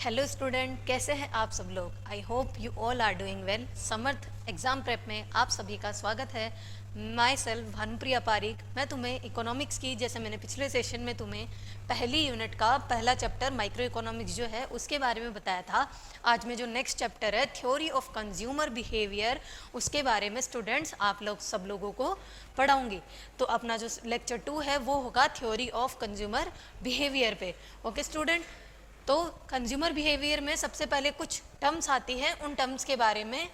Hello student, कैसे हैं आप सब लोग। I hope you all are doing well. Samarth exam prep में आप सभी का स्वागत है। Myself Bhanupriya Pareek. मैं तुम्हें इकोनॉमिक्स की, जैसे मैंने पिछले सेशन में तुम्हें पहली यूनिट का पहला चैप्टर माइक्रो इकोनॉमिक्स जो है उसके बारे में बताया था। आज में जो नेक्स्ट चैप्टर है थ्योरी ऑफ कंज्यूमर बिहेवियर, उसके बारे में स्टूडेंट्स आप लोग सब लोगों को पढ़ाऊंगी। तो अपना जो लेक्चर 2 है वो होगा थ्योरी ऑफ कंज्यूमर बिहेवियर पे। ओके स्टूडेंट, तो कंज्यूमर बिहेवियर में सबसे पहले कुछ टर्म्स आती है, उन टर्म्स के बारे में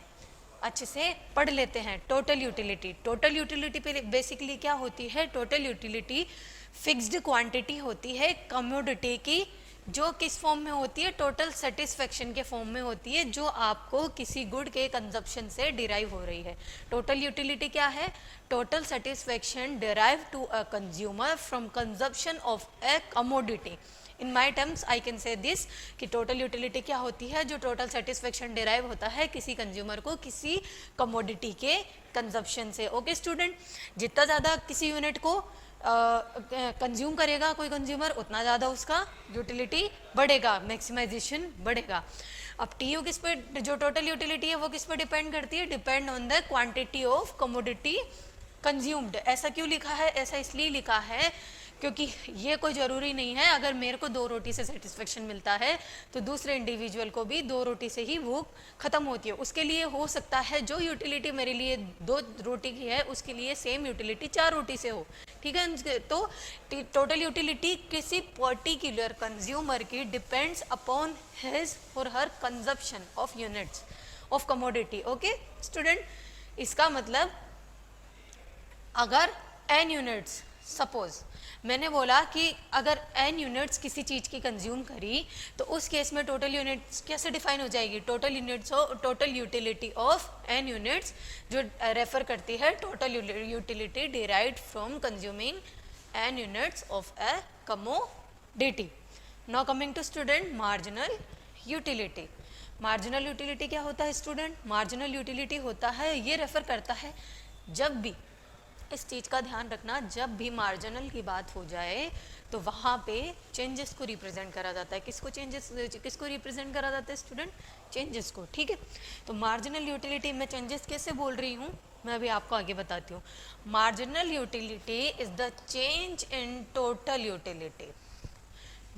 अच्छे से पढ़ लेते हैं। Total utility. टोटल यूटिलिटी पे बेसिकली क्या होती है? टोटल यूटिलिटी फिक्स्ड क्वांटिटी होती है कमोडिटी की, जो किस फॉर्म में होती है? टोटल सेटिस्फेक्शन के फॉर्म में होती है, जो आपको किसी गुड के कंजप्शन से डिराइव हो रही है। टोटल यूटिलिटी क्या है? Total satisfaction derive to a consumer from consumption of a commodity. In my terms I can say this कि टोटल यूटिलिटी क्या होती है? जो टोटल सेटिस्फेक्शन डिराइव होता है किसी कंज्यूमर को किसी कमोडिटी के कंजप्शन से। ओके स्टूडेंट, जितना ज़्यादा किसी यूनिट को कंज्यूम करेगा कोई कंज्यूमर, उतना ज़्यादा उसका यूटिलिटी बढ़ेगा, मैक्सिमाइजेशन बढ़ेगा। अब टीयू किस पे, जो टोटल यूटिलिटी है वो किस पे डिपेंड करती है? Depend on the quantity of commodity consumed. ऐसा क्यों लिखा है? ऐसा इसलिए लिखा है क्योंकि ये कोई ज़रूरी नहीं है अगर मेरे को 2 रोटी से सेटिस्फेक्शन मिलता है तो दूसरे इंडिविजुअल को भी 2 रोटी से ही भूख खत्म होती है। उसके लिए हो सकता है जो यूटिलिटी मेरे लिए 2 रोटी की है उसके लिए सेम यूटिलिटी 4 रोटी से हो। ठीक है, तो टोटल यूटिलिटी किसी पर्टिकुलर कंज्यूमर की डिपेंड्स अपॉन हिज और her consumption of units of commodity. Okay student, इसका मतलब अगर n यूनिट्स, सपोज मैंने बोला कि अगर n यूनिट्स किसी चीज़ की कंज्यूम करी तो उस केस में टोटल यूनिट्स कैसे डिफाइन हो जाएगी? Total units total utility of n units, जो रेफर करती है total utility derived from consuming n units of a commodity. Now coming to student marginal utility. Marginal utility क्या होता है स्टूडेंट? मार्जिनल यूटिलिटी होता है, ये रेफर करता है, जब भी, इस चीज़ का ध्यान रखना, जब भी मार्जिनल की बात हो जाए तो वहाँ पे चेंजेस को रिप्रेजेंट करा जाता है। किसको रिप्रेजेंट करा जाता है स्टूडेंट? चेंजेस को। ठीक है, तो मार्जिनल यूटिलिटी में चेंजेस कैसे बोल रही हूँ मैं अभी आपको आगे बताती हूँ। Marginal utility is the change in total utility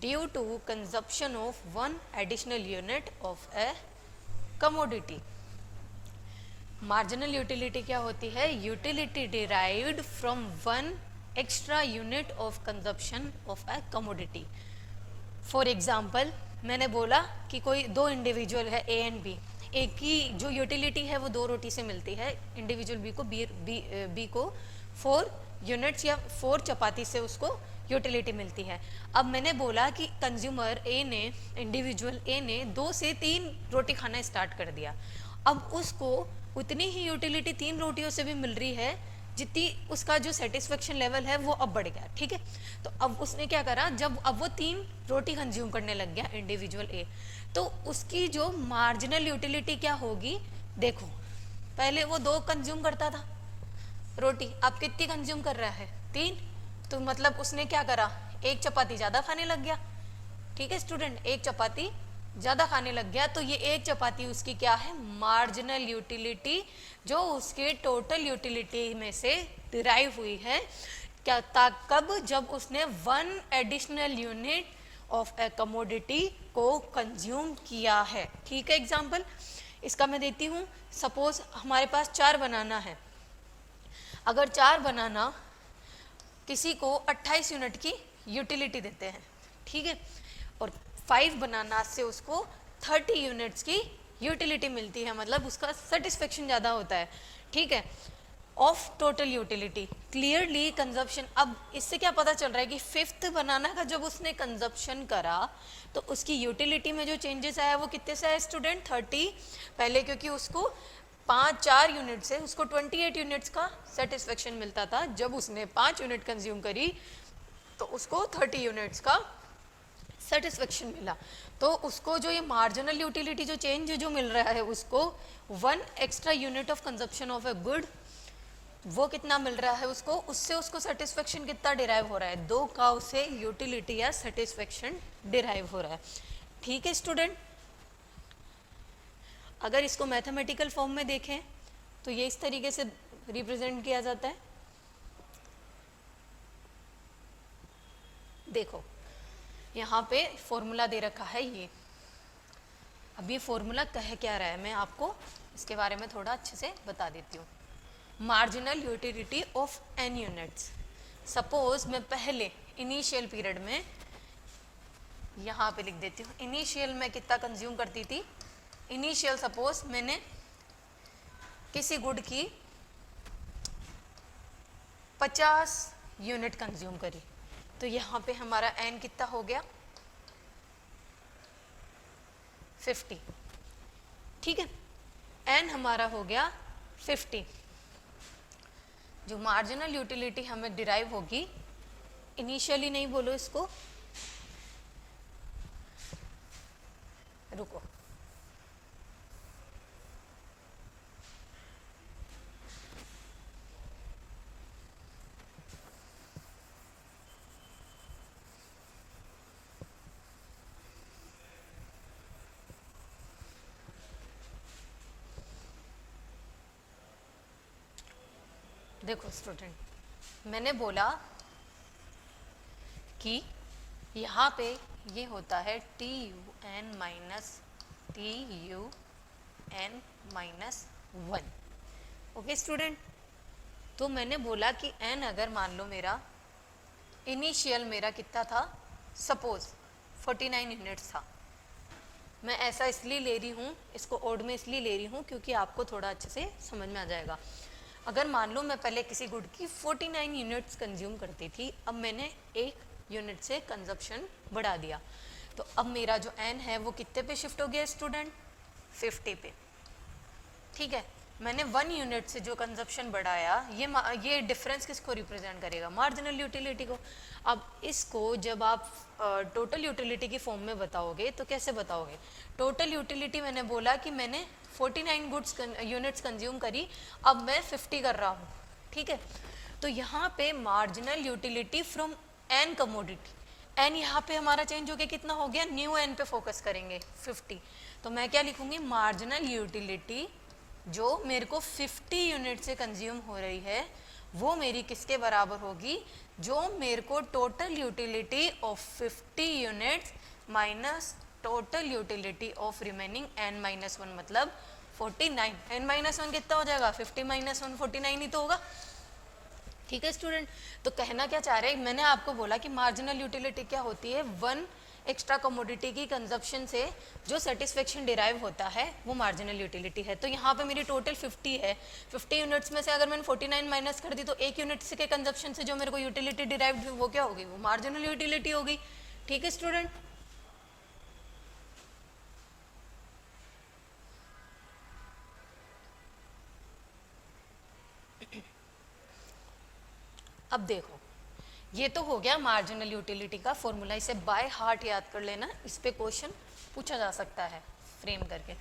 due to consumption of 1 additional unit of a commodity. Marginal utility क्या होती है? Utility derived from 1 extra unit of consumption of a commodity. For example, मैंने बोला कि कोई 2 individual है A and B, ए की जो यूटिलिटी है वो 2 रोटी से मिलती है, इंडिविजुअल बी को 4 यूनिट्स या 4 चपाती से उसको यूटिलिटी मिलती है। अब मैंने बोला कि कंज्यूमर ए ने, इंडिविजुअल ए ने 2 से 3 रोटी खाना स्टार्ट कर दिया। अब उसको उतनी ही यूटिलिटी 3 रोटियों से भी मिल रही है जितनी उसका जो सेटिस्फेक्शन लेवल है वो अब बढ़ गया। ठीक है, तो अब उसने क्या करा, जब अब वो 3 रोटी कंज्यूम करने लग गया इंडिविजुअल ए, तो उसकी जो मार्जिनल यूटिलिटी क्या होगी? देखो, पहले वो 2 कंज्यूम करता था रोटी, अब कितनी कंज्यूम कर रहा है? 3। तो मतलब उसने क्या करा? 1 चपाती ज़्यादा खाने लग गया। ठीक है स्टूडेंट, 1 चपाती ज़्यादा खाने लग गया, तो ये 1 चपाती उसकी क्या है? मार्जिनल यूटिलिटी, जो उसके टोटल यूटिलिटी में से डिराइव हुई है। क्या था? कब? जब उसने 1 additional unit of a commodity को कंज्यूम किया है। ठीक है, एग्जाम्पल इसका मैं देती हूँ। सपोज हमारे पास 4 बनाना है, अगर 4 बनाना किसी को 28 यूनिट की यूटिलिटी देते हैं, ठीक है, और 5 बनाना से उसको 30 यूनिट्स की यूटिलिटी मिलती है, मतलब उसका सेटिस्फेक्शन ज़्यादा होता है। ठीक है, of total utility clearly consumption. अब इससे क्या पता चल रहा है कि 5th बनाना का जब उसने कंजप्शन करा तो उसकी यूटिलिटी में जो चेंजेस आया वो कितने से आया स्टूडेंट? 30। पहले क्योंकि उसको 4 यूनिट से उसको 28 यूनिट्स का सेटिस्फेक्शन मिलता था, जब उसने 5 यूनिट कंज्यूम करी तो उसको 30 यूनिट्स का सेटिस्फेक्शन मिला। तो उसको जो ये मार्जिनल यूटिलिटी जो चेंज जो मिल रहा है उसको 1 extra unit of consumption of a good, वो कितना मिल रहा है उसको, उससे उसको सेटिस्फेक्शन कितना डिराइव हो रहा है? 2 का उसे यूटिलिटी या सेटिस्फेक्शन डिराइव हो रहा है। ठीक है स्टूडेंट, अगर इसको मैथमेटिकल फॉर्म में देखें तो ये इस तरीके से रिप्रेजेंट किया जाता है। देखो यहाँ पे फॉर्मूला दे रखा है ये। अब ये फॉर्मूला कह क्या रहा है, मैं आपको इसके बारे में थोड़ा अच्छे से बता देती हूँ। Marginal utility of n units. Suppose मैं पहले इनिशियल पीरियड में यहाँ पे लिख देती हूँ, इनिशियल में कितना कंज्यूम करती थी। इनिशियल सपोज मैंने किसी गुड की 50 यूनिट कंज्यूम करी, तो यहाँ पे हमारा एन कितना हो गया 50। ठीक है, एन हमारा हो गया 50। जो मार्जिनल यूटिलिटी हमें डिराइव होगी, इनिशियली नहीं बोलो इसको, रुको, देखो स्टूडेंट, मैंने बोला कि यहाँ पे ये होता है T U n minus T U n minus 1। Okay student, तो मैंने बोला कि एन अगर मान लो मेरा इनिशियल मेरा कितना था, सपोज 49 यूनिट्स था। मैं ऐसा इसलिए ले रही हूँ, इसको ओड में इसलिए ले रही हूँ क्योंकि आपको थोड़ा अच्छे से समझ में आ जाएगा। अगर मान लो मैं पहले किसी गुड की 49 यूनिट्स कंज्यूम करती थी, अब मैंने एक यूनिट से कंजप्शन बढ़ा दिया, तो अब मेरा जो एन है वो कितने पे शिफ्ट हो गया स्टूडेंट, 50 पे। ठीक है, मैंने 1 यूनिट से जो कंजप्शन बढ़ाया, ये डिफरेंस किसको रिप्रेजेंट करेगा, मार्जिनल यूटिलिटी को। अब इसको जब आप टोटल यूटिलिटी की फॉर्म में बताओगे तो कैसे बताओगे। टोटल यूटिलिटी मैंने बोला कि मैंने 49 गुड्स यूनिट्स कंज्यूम करी, अब मैं 50 कर रहा हूँ। ठीक है, तो यहाँ पे marginal utility from n commodity, n यहाँ पे हमारा चेंज हो गया, कितना हो गया, न्यू एन पे फोकस करेंगे 50। तो मैं क्या लिखूंगी, मार्जिनल यूटिलिटी जो मेरे को 50 यूनिट से कंज्यूम हो रही है वो मेरी किसके बराबर होगी, जो मेरे को total utility of 50 units minus total utility of remaining n minus 1 मतलब 49। n माइनस 1 कितना हो जाएगा, 50 माइनस 1 49 ही तो होगा। ठीक है स्टूडेंट, तो कहना क्या चाह रहे हैं, मैंने आपको बोला कि मार्जिनल यूटिलिटी क्या होती है, 1 एक्स्ट्रा कमोडिटी की कंजप्शन से जो सेटिस्फेक्शन डिराइव होता है वो मार्जिनल यूटिलिटी है। तो यहाँ पे मेरी टोटल 50 है, 50 यूनिट्स में से अगर मैंने 49 माइनस कर दी तो एक यूनिट के कंजप्शन से जो मेरे को यूटिलिटी डिराइव हुई वो क्या होगी, वो मार्जिनल यूटिलिटी होगी। ठीक है स्टूडेंट, अब देखो ये तो हो गया मार्जिनल यूटिलिटी का फॉर्मूला, इसे बाय हार्ट याद कर लेना, इस पे क्वेश्चन पूछा जा सकता है फ्रेम करके।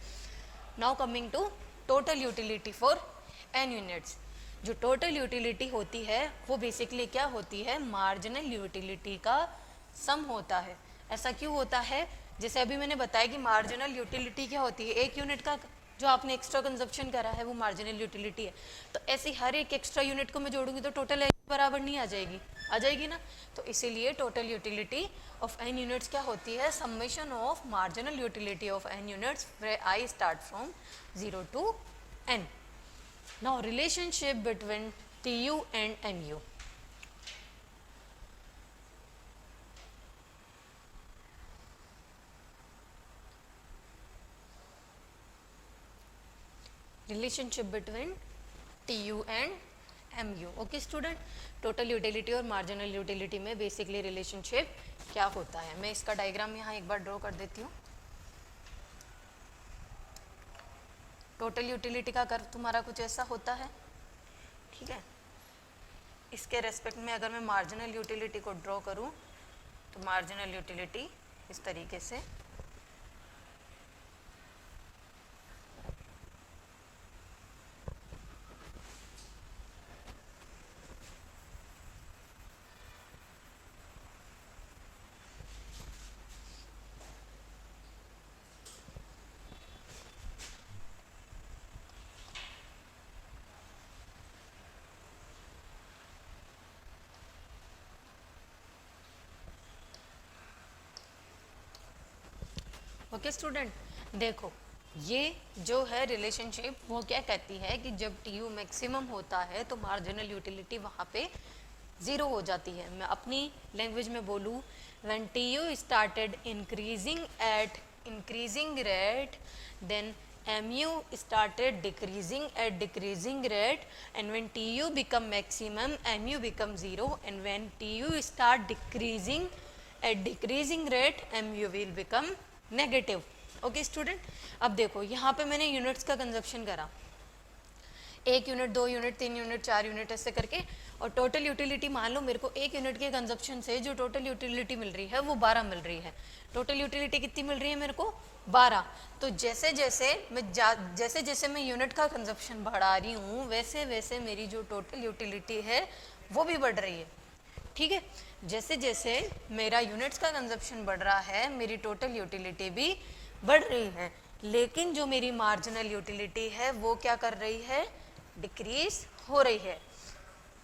Now coming to total utility for n units. जो टोटल यूटिलिटी होती है वो बेसिकली क्या होती है, मार्जिनल यूटिलिटी का सम होता है। ऐसा क्यों होता है, जैसे अभी मैंने बताया कि मार्जिनल यूटिलिटी क्या होती है, एक यूनिट का जो आपने एक्स्ट्रा कंजप्शन करा है वो मार्जिनल यूटिलिटी है। तो ऐसे हर एक एक्स्ट्रा यूनिट को मैं जोड़ूंगी तो टोटल बराबर नहीं आ जाएगी, आ जाएगी ना। तो इसीलिए total utility of n units क्या होती है, summation of marginal utility of n units where I start from 0 to n। Now relationship between T U and M U. Relationship between T U and M U. Okay student, total utility और marginal utility में basically relationship क्या होता है, मैं इसका diagram यहाँ एक बार draw कर देती हूँ। टोटल यूटिलिटी का कर्व तुम्हारा कुछ ऐसा होता है, ठीक है। इसके रेस्पेक्ट में अगर मैं मार्जिनल यूटिलिटी को ड्रॉ करूँ तो मार्जिनल यूटिलिटी इस तरीके से, ओके स्टूडेंट, देखो ये जो है रिलेशनशिप वो क्या कहती है कि जब टी यू मैक्सिमम होता है तो मार्जिनल यूटिलिटी वहाँ पे ज़ीरो हो जाती है। मैं अपनी लैंग्वेज में बोलूँ, when T U started increasing at increasing rate, then mu started decreasing at decreasing rate, and when tu become maximum mu become 0, and when tu start decreasing at decreasing rate mu will become negative। Okay student, अब देखो यहाँ पे मैंने units का consumption करा, 1 unit, 2 unit, 3 unit, 4 unit ऐसे करके, और टोटल यूटिलिटी मान लो मेरे को 1 यूनिट के कंजप्शन से जो टोटल यूटिलिटी मिल रही है वो 12 मिल रही है। टोटल यूटिलिटी कितनी मिल रही है मेरे को? 12। तो जैसे जैसे मैं यूनिट का कंजप्शन बढ़ा रही हूँ वैसे वैसे मेरी जो टोटल यूटिलिटी है वो भी बढ़ रही है। ठीक है, जैसे जैसे मेरा यूनिट्स का कंजप्शन बढ़ रहा है मेरी टोटल यूटिलिटी भी बढ़ रही है, लेकिन जो मेरी मार्जिनल यूटिलिटी है वो क्या कर रही है? डिक्रीज हो रही है।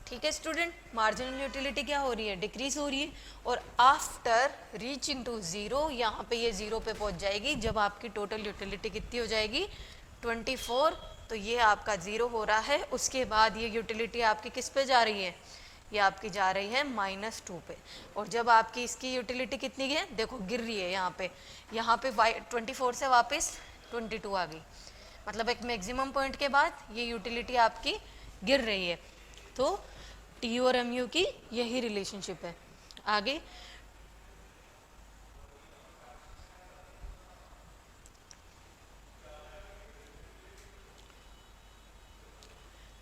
ठीक है स्टूडेंट, मार्जिनल यूटिलिटी क्या हो रही है? डिक्रीज हो रही है। और आफ्टर रीचिंग टू जीरो, यहाँ पे ये जीरो पे पहुंच जाएगी जब आपकी टोटल यूटिलिटी कितनी हो जाएगी? 24। तो ये आपका जीरो हो रहा है। उसके बाद ये यूटिलिटी आपकी किस पे जा रही है? ये आपकी जा रही है -2 पे। और जब आपकी इसकी यूटिलिटी कितनी है? देखो गिर रही है यहाँ पे 24 से वापस 22 आ गई, मतलब एक मैक्सिमम पॉइंट के बाद ये यूटिलिटी आपकी गिर रही है। तो टी और एम यू की यही रिलेशनशिप है। आगे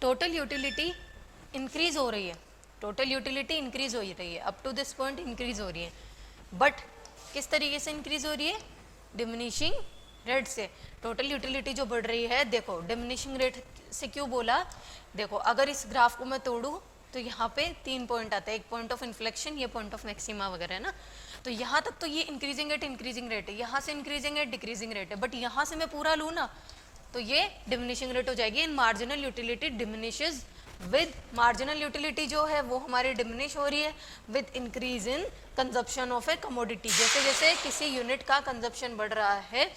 टोटल यूटिलिटी इंक्रीज हो रही है, टोटल यूटिलिटी इंक्रीज हो रही है, up to this point increase हो रही है, बट किस तरीके से इंक्रीज हो रही है? डिमिनिशिंग रेट से। टोटल यूटिलिटी जो बढ़ रही है, देखो डिमिनिशिंग रेट से क्यों बोला? देखो अगर इस ग्राफ को मैं तोड़ूं तो यहाँ पे 3 पॉइंट आते हैं, एक पॉइंट ऑफ इन्फ्लेक्शन, ये पॉइंट ऑफ मैक्सिमा वगैरह है ना। तो यहाँ तक तो ये इंक्रीजिंग रेट है, यहाँ से इंक्रीजिंग रेट डिक्रीजिंग रेट है, बट यहाँ से मैं पूरा लूँ ना तो ये डिमिनिशिंग रेट हो जाएगी। And marginal utility diminishes with, marginal utility जो है वो हमारी डिमिनिश हो रही है with increase in consumption of a commodity. जैसे जैसे किसी यूनिट का कंजप्शन बढ़ रहा है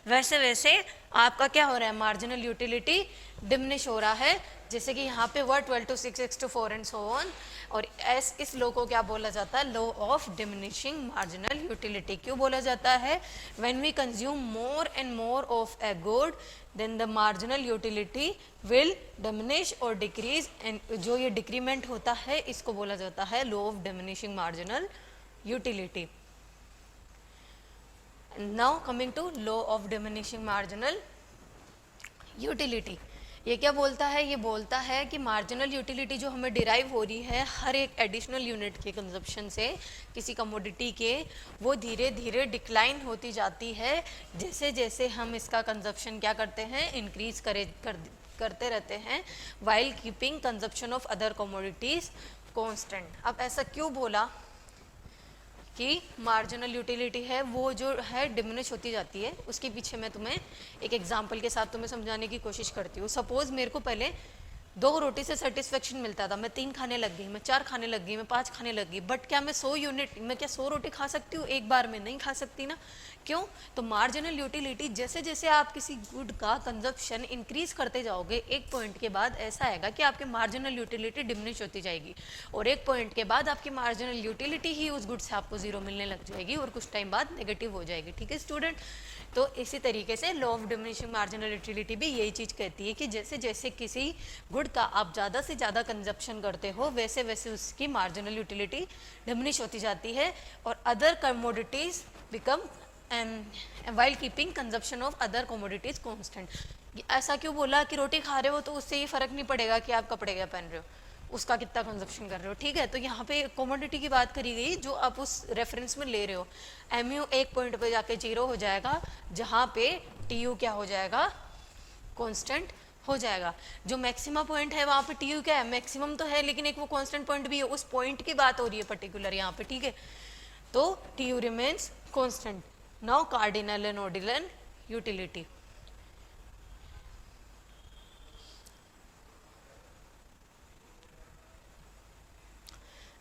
वैसे वैसे आपका क्या हो रहा है? मार्जिनल यूटिलिटी डिमिनिश हो रहा है। जैसे कि यहाँ पे 12 to 6 x to 4 and so on. और इस लो को क्या बोला जाता है? Law of diminishing marginal utility. क्यों बोला जाता है? When we consume more and more of a good then the marginal utility will diminish or decrease, and जो ये डिक्रीमेंट होता है इसको बोला जाता है law of diminishing marginal utility. Now coming to law of diminishing marginal utility, ये क्या बोलता है? ये बोलता है कि मार्जिनल यूटिलिटी जो हमें डिराइव हो रही है हर एक एडिशनल यूनिट के कंजप्शन से किसी कमोडिटी के, वो धीरे धीरे डिक्लाइन होती जाती है जैसे जैसे हम इसका कंजप्शन क्या करते हैं? इंक्रीज करते रहते हैं, while keeping consumption of other commodities constant. अब ऐसा क्यों बोला कि मार्जिनल यूटिलिटी है वो जो है डिमिनिश होती जाती है? उसके पीछे मैं तुम्हें एक एग्जांपल के साथ तुम्हें समझाने की कोशिश करती हूँ। सपोज मेरे को पहले 2 रोटी से सेटिस्फेक्शन मिलता था, मैं 3 खाने लग गई, मैं 4 खाने लग गई, मैं 5 खाने लग गई, बट क्या मैं 100 रोटी खा सकती हूँ एक बार में? नहीं खा सकती ना। क्यों? तो मार्जिनल यूटिलिटी जैसे जैसे आप किसी गुड का कंजप्शन इंक्रीज करते जाओगे एक पॉइंट के बाद ऐसा आएगा कि आपकी मार्जिनल यूटिलिटी डिमिनिश होती जाएगी, और एक पॉइंट के बाद आपकी मार्जिनल यूटिलिटी ही उस गुड से आपको 0 मिलने लग जाएगी और कुछ टाइम बाद नेगेटिव हो जाएगी। ठीक है स्टूडेंट, तो इसी तरीके से law of diminishing marginal utility भी यही चीज़ कहती है कि जैसे जैसे किसी गुड का आप ज़्यादा से ज़्यादा कंजप्शन करते हो वैसे वैसे उसकी मार्जिनल यूटिलिटी डिमिनिश होती जाती है, और other commodities become while keeping consumption of other commodities constant. ऐसा क्यों बोला कि रोटी खा रहे हो तो उससे ये फर्क नहीं पड़ेगा कि आप कपड़े क्या पहन रहे हो, उसका कितना कंजप्शन कर रहे हो। ठीक है, तो यहाँ पे कमोडिटी की बात करी गई जो आप उस रेफरेंस में ले रहे हो। mu एक पॉइंट पे जाके 0 हो जाएगा जहाँ पे tu क्या हो जाएगा? कांस्टेंट हो जाएगा। जो मैक्सिमा पॉइंट है वहाँ पे tu क्या है? मैक्सिमम तो है लेकिन एक वो कांस्टेंट पॉइंट भी है, उस पॉइंट की बात हो रही है पर्टिकुलर यहाँ पे। ठीक है, तो tu remains constant. Now cardinal and ordinal utility.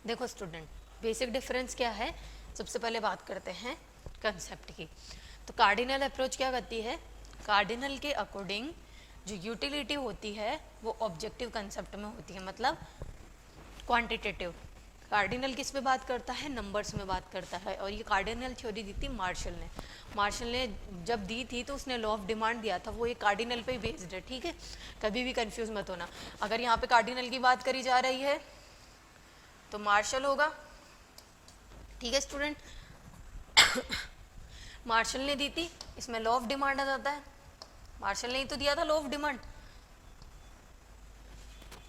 देखो स्टूडेंट, बेसिक डिफरेंस क्या है? सबसे पहले बात करते हैं कंसेप्ट की। तो कार्डिनल अप्रोच क्या करती है, कार्डिनल के अकॉर्डिंग जो यूटिलिटी होती है वो ऑब्जेक्टिव कंसेप्ट में होती है, मतलब क्वांटिटेटिव। कार्डिनल किस पे बात करता है, नंबर्स में बात करता है। और ये कार्डिनल थ्योरी दी थी मार्शल ने जब दी थी तो उसने लॉ ऑफ डिमांड दिया था, वो ये कार्डिनल पे ही बेस्ड है, ठीक है, कभी भी कंफ्यूज मत होना। अगर यहाँ पे कार्डिनल की बात करी जा रही है तो मार्शल होगा, ठीक है स्टूडेंट। मार्शल ने दी थी, इसमें लॉ ऑफ डिमांड आ जाता है, मार्शल ने ही तो दिया था लॉ ऑफ डिमांड,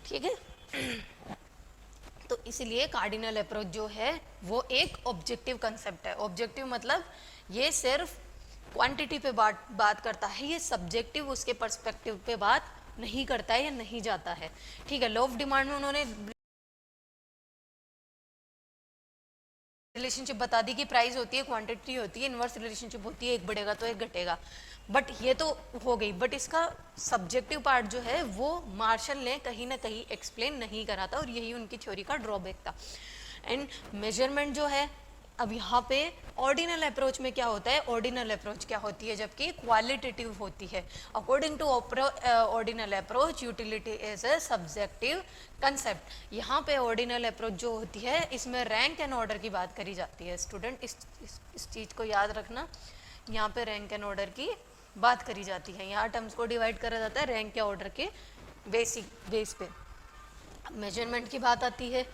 ठीक है। तो इसलिए कार्डिनल अप्रोच जो है वो एक ऑब्जेक्टिव कंसेप्ट है। ऑब्जेक्टिव मतलब ये सिर्फ क्वांटिटी पे बात करता है, ये सब्जेक्टिव उसके पर्सपेक्टिव पे बात नहीं करता है या नहीं जाता है, ठीक है। लॉ ऑफ डिमांड में उन्होंने रिलेशनशिप बता दी कि प्राइस होती है, क्वांटिटी होती है, इनवर्स रिलेशनशिप होती है, एक बढ़ेगा तो एक घटेगा, बट ये तो हो गई। बट इसका सब्जेक्टिव पार्ट जो है वो मार्शल ने कहीं ना कहीं एक्सप्लेन नहीं करा था और यही उनकी थ्योरी का ड्रॉबैक था। एंड मेजरमेंट जो है, अब यहाँ पे ऑर्डिनल अप्रोच में क्या होता है, ऑर्डिनल अप्रोच क्या होती है जबकि क्वालिटेटिव होती है। According to ordinal approach utility is a subjective concept. यहाँ पे ऑर्डिनल अप्रोच जो होती है इसमें रैंक एंड ऑर्डर की बात करी जाती है। स्टूडेंट इस चीज़ को याद रखना, यहाँ पे रैंक एंड ऑर्डर की बात करी जाती है, यहाँ टर्म्स को डिवाइड करा जाता है रैंक या ऑर्डर के बेस पे। मेजरमेंट की बात आती है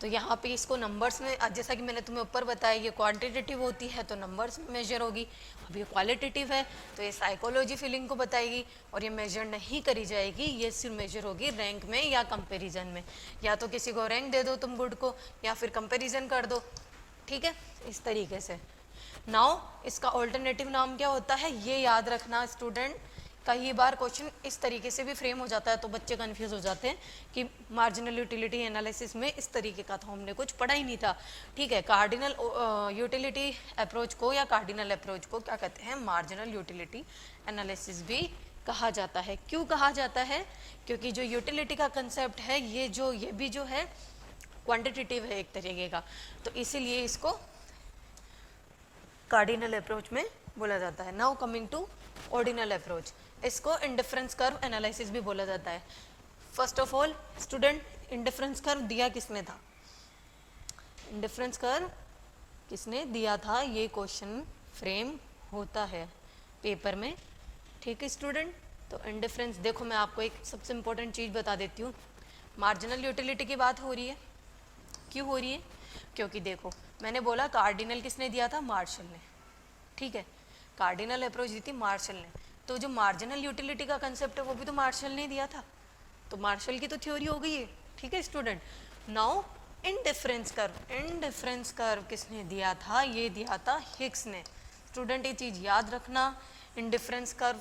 तो यहाँ पे इसको नंबर्स में, जैसा कि मैंने तुम्हें ऊपर बताया, ये क्वांटिटेटिव होती है तो नंबर्स में मेजर होगी। अब ये क्वालिटेटिव है तो ये साइकोलॉजी फीलिंग को बताएगी और ये मेजर नहीं करी जाएगी, ये सिर्फ मेजर होगी रैंक में या कंपैरिजन में। या तो किसी को रैंक दे दो तुम गुड को, या फिर कंपैरिजन कर दो, ठीक है, इस तरीके से। नाउ इसका ऑल्टरनेटिव नाम क्या होता है ये याद रखना स्टूडेंट। कई बार क्वेश्चन इस तरीके से भी फ्रेम हो जाता है तो बच्चे कंफ्यूज हो जाते हैं कि मार्जिनल यूटिलिटी एनालिसिस में इस तरीके का था, हमने कुछ पढ़ा ही नहीं था, ठीक है। कार्डिनल यूटिलिटी अप्रोच को या कार्डिनल अप्रोच को क्या कहते हैं, मार्जिनल यूटिलिटी एनालिसिस भी कहा जाता है। क्यों कहा जाता है, क्योंकि जो यूटिलिटी का कंसेप्ट है ये भी जो है क्वांटिटेटिव है एक तरीके का, तो इसीलिए इसको कार्डिनल अप्रोच में बोला जाता है। Now coming to ordinal approach, इसको इंडिफरेंस कर्व एनालिसिस भी बोला जाता है। First of all student, indifference curve दिया किसने था, इंडिफरेंस कर्व किसने दिया था, ये क्वेश्चन फ्रेम होता है पेपर में, ठीक है स्टूडेंट। तो इंडिफरेंस देखो, मैं आपको एक सबसे इंपॉर्टेंट चीज़ बता देती हूँ, मार्जिनल यूटिलिटी की बात हो रही है, क्यों हो रही है, क्योंकि देखो मैंने बोला कार्डिनल किसने दिया था, मार्शल ने, ठीक है, कार्डिनल अप्रोच दी थी मार्शल ने, तो जो मार्जिनल यूटिलिटी का कंसेप्ट है वो भी तो मार्शल ने दिया था, तो मार्शल की तो थ्योरी हो गई है, ठीक है स्टूडेंट। नाउ इंडिफरेंस कर्व किसने दिया था, ये दिया था हिग्स ने। स्टूडेंट ये चीज़ याद रखना, इंडिफरेंस कर्व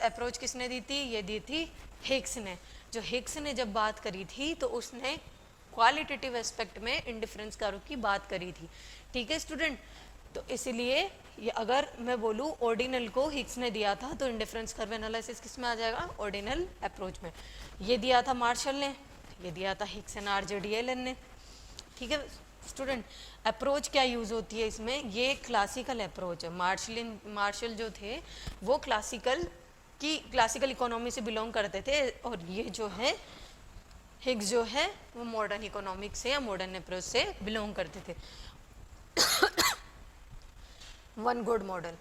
अप्रोच किसने दी थी, ये दी थी हिग्स ने। जो हिग्स ने जब बात करी थी तो उसने क्वालिटेटिव एस्पेक्ट में इंडिफरेंस कर्व की बात करी थी, ठीक है स्टूडेंट। तो इसलिए ये अगर मैं बोलूँ ऑर्डिनल को हिग्स ने दिया था तो इंडिफरेंस कर्व एनालिसिस किस में आ जाएगा, ऑर्डिनल अप्रोच में। ये दिया था मार्शल ने, ये दिया था हिग्स एंड RJDLN ने, ठीक है स्टूडेंट। अप्रोच क्या यूज़ होती है इसमें, ये क्लासिकल अप्रोच है। मार्शल जो थे वो क्लासिकल इकोनॉमी से बिलोंग करते थे, और ये जो है हिग्स जो है वो मॉडर्न इकोनॉमिक्स से या मॉडर्न अप्रोच से बिलोंग करते थे। वन गुड मॉडल,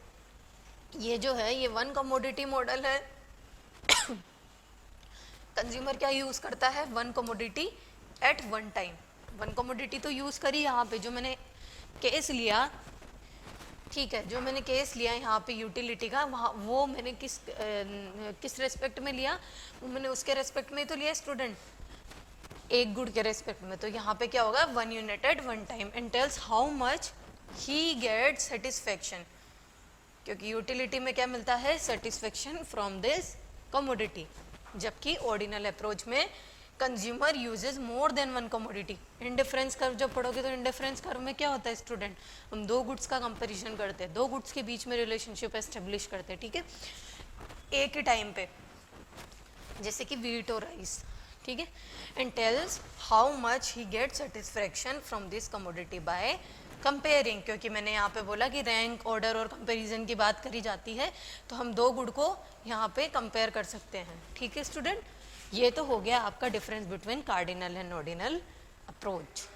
ये जो है ये वन कमोडिटी मॉडल है। कंज्यूमर क्या यूज़ करता है, one commodity at one time. One commodity तो यूज़ करी, यहाँ पे जो मैंने केस लिया, ठीक है, जो मैंने केस लिया यहाँ पे यूटिलिटी का, वहाँ वो मैंने किस रेस्पेक्ट में लिया, वो मैंने उसके रेस्पेक्ट में तो लिया स्टूडेंट, एक गुड के रेस्पेक्ट में। तो यहाँ पे क्या होगा, one unit at one time and tells how much he get satisfaction, क्योंकि यूटिलिटी में क्या मिलता है, सेटिस्फेक्शन फ्रॉम दिस कमोडिटी, जबकि ऑर्डिनल अप्रोच में consumer uses more than one commodity. Indifference curve जब पढ़ोगे तो इंडिफरेंस कर्व में क्या होता है स्टूडेंट, हम दो गुड्स का कंपैरिजन करते हैं, दो गुड्स के बीच में रिलेशनशिप एस्टेब्लिश करते हैं, ठीक है, एक ही टाइम पे, जैसे कि वीट और राइस, ठीक है। And tells how much he get satisfaction from this commodity by comparing, क्योंकि मैंने यहाँ पे बोला कि रैंक, ऑर्डर और कंपैरिजन की बात करी जाती है, तो हम दो गुड को यहाँ पे कंपेयर कर सकते हैं। ठीक है स्टूडेंट, ये तो हो गया आपका difference between cardinal and ordinal approach.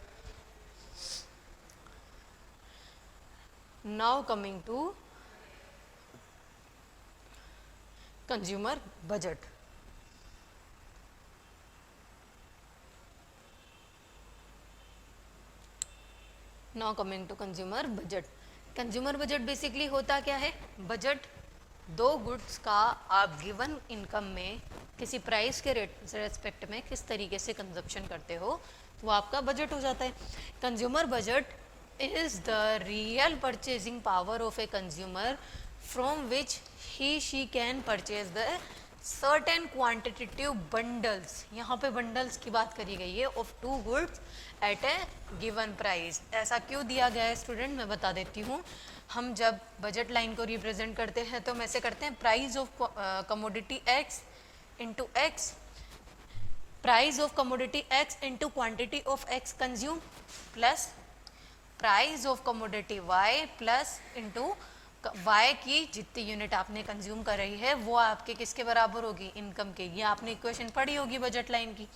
Now coming to consumer budget. Now coming to consumer budget. Consumer budget basically होता क्या है? बजट दो गुड्स का आप गिवन इनकम में किसी प्राइस के रेस्पेक्ट में किस तरीके से कंजप्शन करते हो, तो वो आपका बजट हो जाता है। Consumer budget is the real purchasing power of a consumer from which he she can purchase the certain quantitative bundles, यहाँ पे बंडल्स की बात करी गई है, of two goods at a given price. ऐसा क्यों दिया गया है स्टूडेंट, मैं बता देती हूँ। हम जब बजट लाइन को रिप्रेजेंट करते हैं तो हम ऐसे करते हैं, price of commodity X into X, price of commodity X into quantity of X consume, plus price of commodity Y plus into Y की जितनी यूनिट आपने कंज्यूम कर रही है वो आपके किसके बराबर होगी? इनकम के। ये आपने इक्वेशन पढ़ी होगी बजट लाइन की।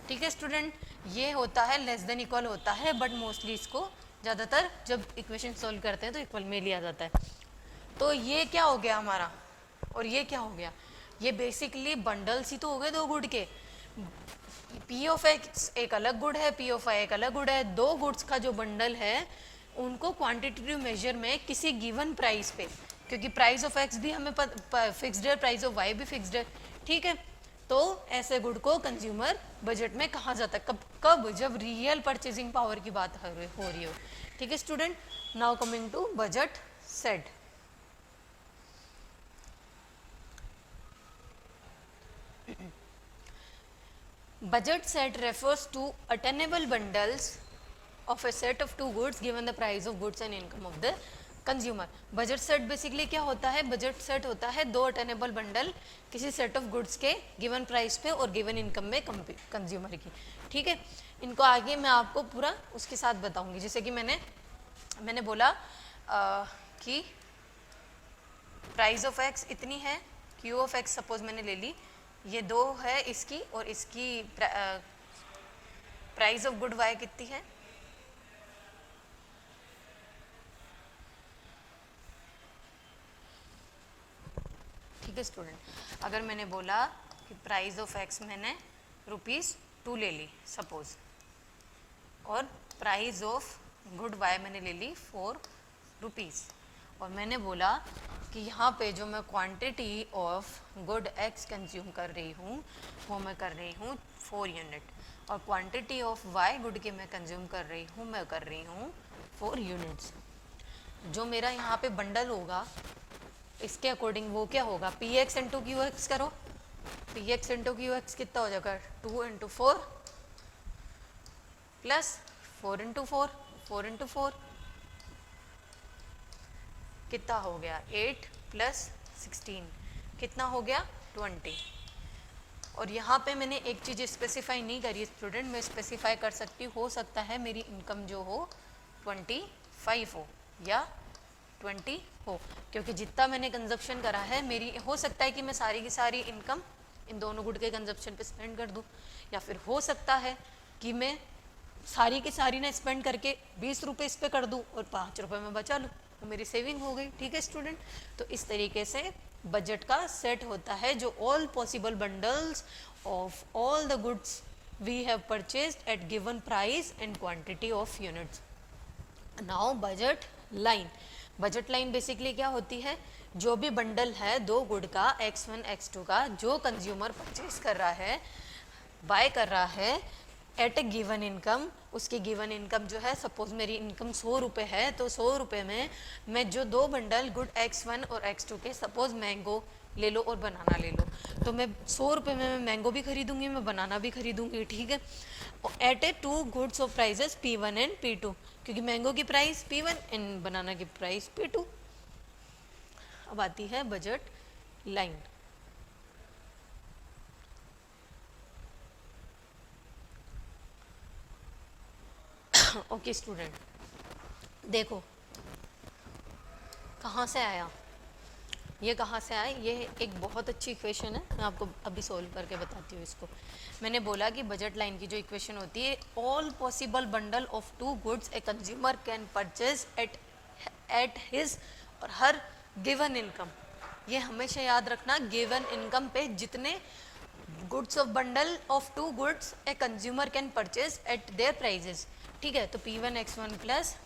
ठीक है स्टूडेंट, ये होता है लेस देन इक्वल होता है, बट मोस्टली इसको ज़्यादातर जब इक्वेशन सोल्व करते हैं तो इक्वल में लिया जाता है। तो ये क्या हो गया हमारा, और ये क्या हो गया? ये बेसिकली बंडल्स ही तो हो गए दो गुड के। पी ऑफ एक्स एक अलग गुड है, पी ऑफ वाई एक अलग गुड है। दो गुड्स का जो बंडल है उनको क्वांटिटेटिव मेजर में किसी गिवन प्राइस पे, क्योंकि प्राइस ऑफ एक्स भी हमें फिक्स्ड है, प्राइस ऑफ वाई भी फिक्स्ड है। ठीक है, तो ऐसे गुड को कंज्यूमर बजट में कहा जाता है। कब कब? जब रियल परचेजिंग पावर की बात हो रही हो। ठीक है student, now coming to budget set. Budget set refers to attainable bundles of a set of two goods given the price of goods and income of the consumer. Budget set basically क्या होता है? Budget set होता है दो attainable bundle किसी set of goods के given price पे और गिवन इनकम में कंज्यूमर की। ठीक है, इनको आगे मैं आपको पूरा उसके साथ बताऊंगी। जैसे कि मैंने बोला कि प्राइस ऑफ एक्स इतनी है, क्यू ऑफ एक्स सपोज मैंने ले ली, ये दो है इसकी, और इसकी प्राइस ऑफ गुड वाई कितनी है? ठीक है स्टूडेंट, अगर मैंने बोला कि प्राइस ऑफ एक्स मैंने ₹2 ले ली सपोज, और प्राइस ऑफ गुड वाई मैंने ले ली ₹4, और मैंने बोला कि यहाँ पे जो मैं quantity of good x consume कर रही हूँ वो मैं कर रही हूँ 4 यूनिट, और क्वांटिटी ऑफ वाई गुड के मैं कंज्यूम कर रही हूँ 4 यूनिट्स। जो मेरा यहाँ पे बंडल होगा इसके अकॉर्डिंग वो क्या होगा? P X into Q X करो, P X into Q X कितना हो जाएगा? 2 इंटू 4 प्लस 4 इंटू 4, 4 इंटू 4 कितना हो गया? 8 प्लस 16 कितना हो गया? 20। और यहाँ पे मैंने एक चीज़ स्पेसिफाई नहीं करी स्टूडेंट, मैं स्पेसिफाई कर सकती, हो सकता है मेरी इनकम जो हो 25 हो या 20 हो, क्योंकि जितना मैंने कंजप्शन करा है मेरी, हो सकता है कि मैं सारी की सारी इनकम इन दोनों गुड के कंजप्शन पे स्पेंड कर दूँ, या फिर हो सकता है कि मैं सारी की सारी ना स्पेंड करके 20 रुपये इस पे कर दूँ और 5 रुपये में बचा लूँ, तो मेरी सेविंग हो गई। ठीक है स्टूडेंट, तो इस तरीके से बजट का सेट होता है जो all possible bundles of all the goods we have purchased at given price and quantity of units. Now budget line. Budget line basically क्या होती है? जो भी बंडल है दो गुड का X1 X2 का, जो कंज्यूमर परचेज कर रहा है, बाय कर रहा है एट ए गिवन इनकम, उसकी गिवन इनकम जो है, सपोज मेरी इनकम 100 रुपये है, तो 100 रुपये में मैं जो दो बंडल गुड X1 और X2 के, सपोज मैंगो ले लो और बनाना ले लो, तो मैं 100 रुपये में मैं मैंगो भी खरीदूंगी, मैं बनाना भी खरीदूंगी। ठीक है, at a two goods of prices P1 and P2, क्योंकि मैंगो की प्राइस P1 एंड बनाना की प्राइस P2। अब आती है बजट लाइन। ओके स्टूडेंट, देखो कहाँ से आया, ये कहाँ से आया, ये एक बहुत अच्छी इक्वेशन है, मैं आपको अभी सोल्व करके बताती हूँ इसको। मैंने बोला कि बजट लाइन की जो इक्वेशन होती है, all possible bundle of two goods a consumer can purchase at his और हर गिवन इनकम। ये हमेशा याद रखना, गिवन इनकम पे जितने goods of bundle of two goods a consumer can purchase at their prices, ठीक है। तो P1x1 plus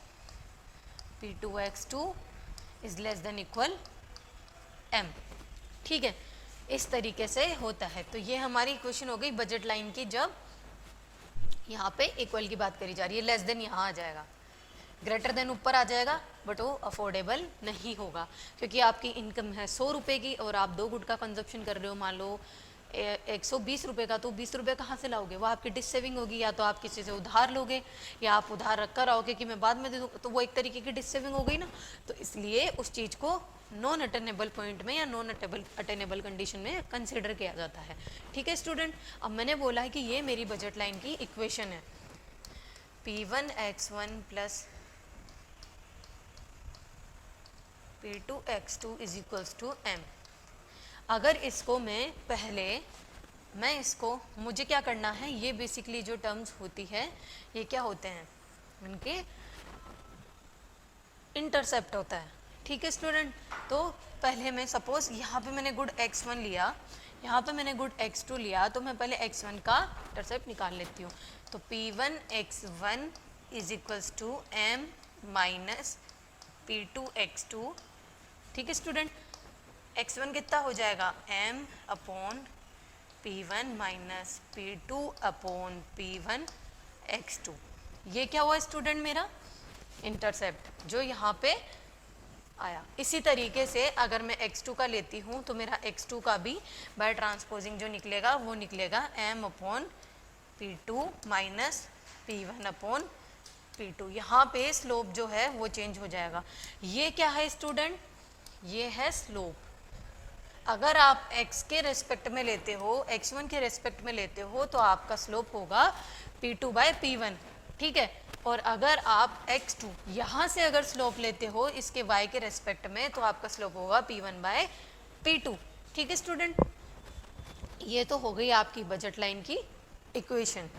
P2x2 is less than equal M, ठीक है। इस तरीके से होता है। तो ये हमारी इक्वेशन हो गई बजट लाइन की, जब यहाँ पे इक्वल की बात करी जा रही है, लेस देन यहाँ आ जाएगा, ग्रेटर देन ऊपर आ जाएगा, बट वो अफोर्डेबल नहीं होगा क्योंकि आपकी इनकम है 100 रुपये की और आप 2 गुड का कंजप्शन कर रहे हो, मान लो 120 रुपये का, तो 20 रुपये कहाँ से लाओगे, वो आपकी डिस सेविंग होगी, या तो आप किसी से उधार लोगे या आप उधार रख कर आओगे कि मैं बाद में दे दूँ, तो वो एक तरीके की डिस सेविंग हो गई ना। तो इसलिए उस चीज़ को नॉन अटेनेबल पॉइंट में या नॉन अटेनेबल कंडीशन में कंसिडर किया जाता है, ठीक है स्टूडेंट। अब मैंने बोला है कि ये मेरी बजट लाइन की इक्वेशन है, P1x1 plus P2x2 is equals to M। अगर इसको मैं इसको मुझे क्या करना है, ये बेसिकली जो टर्म्स होती है ये क्या होते हैं, इनके इंटरसेप्ट होता है, ठीक है स्टूडेंट। तो पहले मैं सपोज यहाँ पे मैंने गुड x1 लिया, यहाँ पे मैंने गुड x2 लिया, तो मैं पहले x1 का इंटरसेप्ट निकाल लेती हूँ। तो P1x1 is equals to M minus P2x2, ठीक है स्टूडेंट। x1 कितना हो जाएगा, M upon P1 minus P2 upon P1 x2। ये क्या हुआ स्टूडेंट, मेरा इंटरसेप्ट जो यहाँ पे आया। इसी तरीके से अगर मैं x2 का लेती हूँ तो मेरा x2 का भी बाय ट्रांसपोजिंग जो निकलेगा वो निकलेगा M upon P2 minus P1 upon P2। यहाँ पे स्लोप जो है वो चेंज हो जाएगा। ये क्या है स्टूडेंट, ये है स्लोप। अगर आप x के रेस्पेक्ट में लेते हो, x1 के रेस्पेक्ट में लेते हो, तो आपका स्लोप होगा P2 बाय P1, ठीक है। और अगर आप x2 यहाँ से अगर स्लोप लेते हो इसके y के रेस्पेक्ट में, तो आपका स्लोप होगा P1 बाय P2, ठीक है स्टूडेंट। ये तो हो गई आपकी बजट लाइन की equation.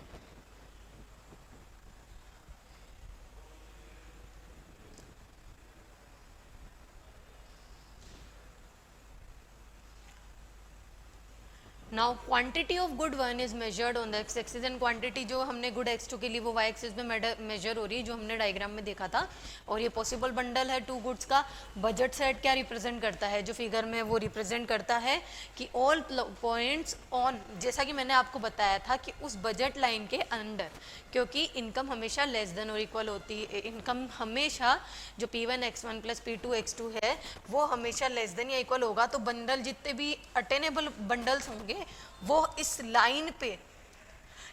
Now quantity of good one is measured on the x axis, and quantity जो हमने गुड x2 के लिए वो y एक्सिस में मेजर हो रही है, जो हमने डायग्राम में देखा था। और ये पॉसिबल बंडल है टू गुड्स का। बजट सेट क्या रिप्रेजेंट करता है, जो फिगर में वो रिप्रेजेंट करता है कि ऑल पॉइंट्स ऑन, जैसा कि मैंने आपको बताया था कि उस बजट लाइन के अंडर, क्योंकि इनकम हमेशा लेस देन और इक्वल होती है, इनकम हमेशा जो P1x1 प्लस P2x2 है वो हमेशा लेस देन या इक्वल होगा। तो बंडल जितने भी अटेनेबल बंडल्स होंगे वो इस लाइन पे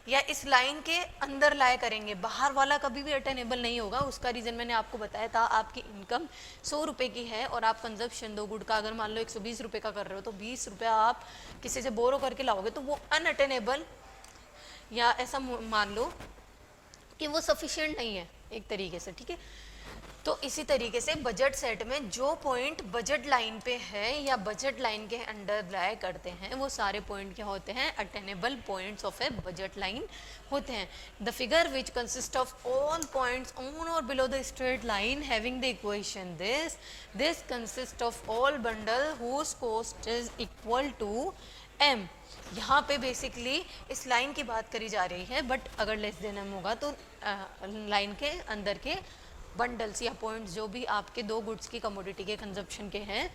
या इस लाइन के अंदर लाया करेंगे, बाहर वाला कभी भी अटेनेबल नहीं होगा। उसका रीजन मैंने आपको बताया था, आपकी इनकम 100 रुपये की है और आप कंजप्शन 2 गुड का अगर मान लो 120 रुपये का कर रहे हो, तो 20 रुपया आप किसी से बोरो करके लाओगे तो वो अनअटेनेबल, या ऐसा मान लो कि वो सफिशिएंट नहीं है एक तरीके से, ठीक है। तो इसी तरीके से बजट सेट में जो पॉइंट बजट लाइन पे है या बजट लाइन के अंडर लाई करते हैं, वो सारे पॉइंट क्या होते हैं, attainable points of a budget line होते हैं। The figure which consist of all points on or below the straight line having the equation this consist of all bundle whose cost is equal to M। यहाँ पे basically इस line की बात करी जा रही है, बट अगर लेस देन M होगा तो लाइन के अंदर के बंडल्स या पॉइंट्स जो भी आपके 2 गुड्स की कमोडिटी के कंजप्शन के हैं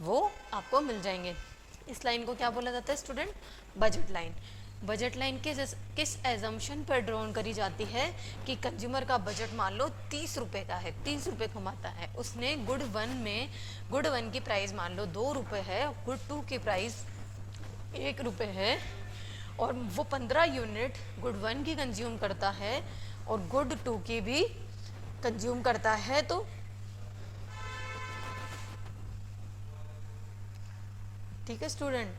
वो आपको मिल जाएंगे। इस लाइन को क्या बोला जाता है student, budget line. Budget line किस एजम्पशन पर ड्रॉन करी जाती है कि कंज्यूमर का बजट मान लो 30 रुपये का है, 30 रुपये कमाता है, उसने गुड वन की प्राइस मान लो 2 रुपये है, गुड 2 की प्राइस 1 रुपये है, और वो 15 यूनिट गुड 1 की कंज्यूम करता है और गुड 2 की भी कंज्यूम करता है। तो ठीक है स्टूडेंट,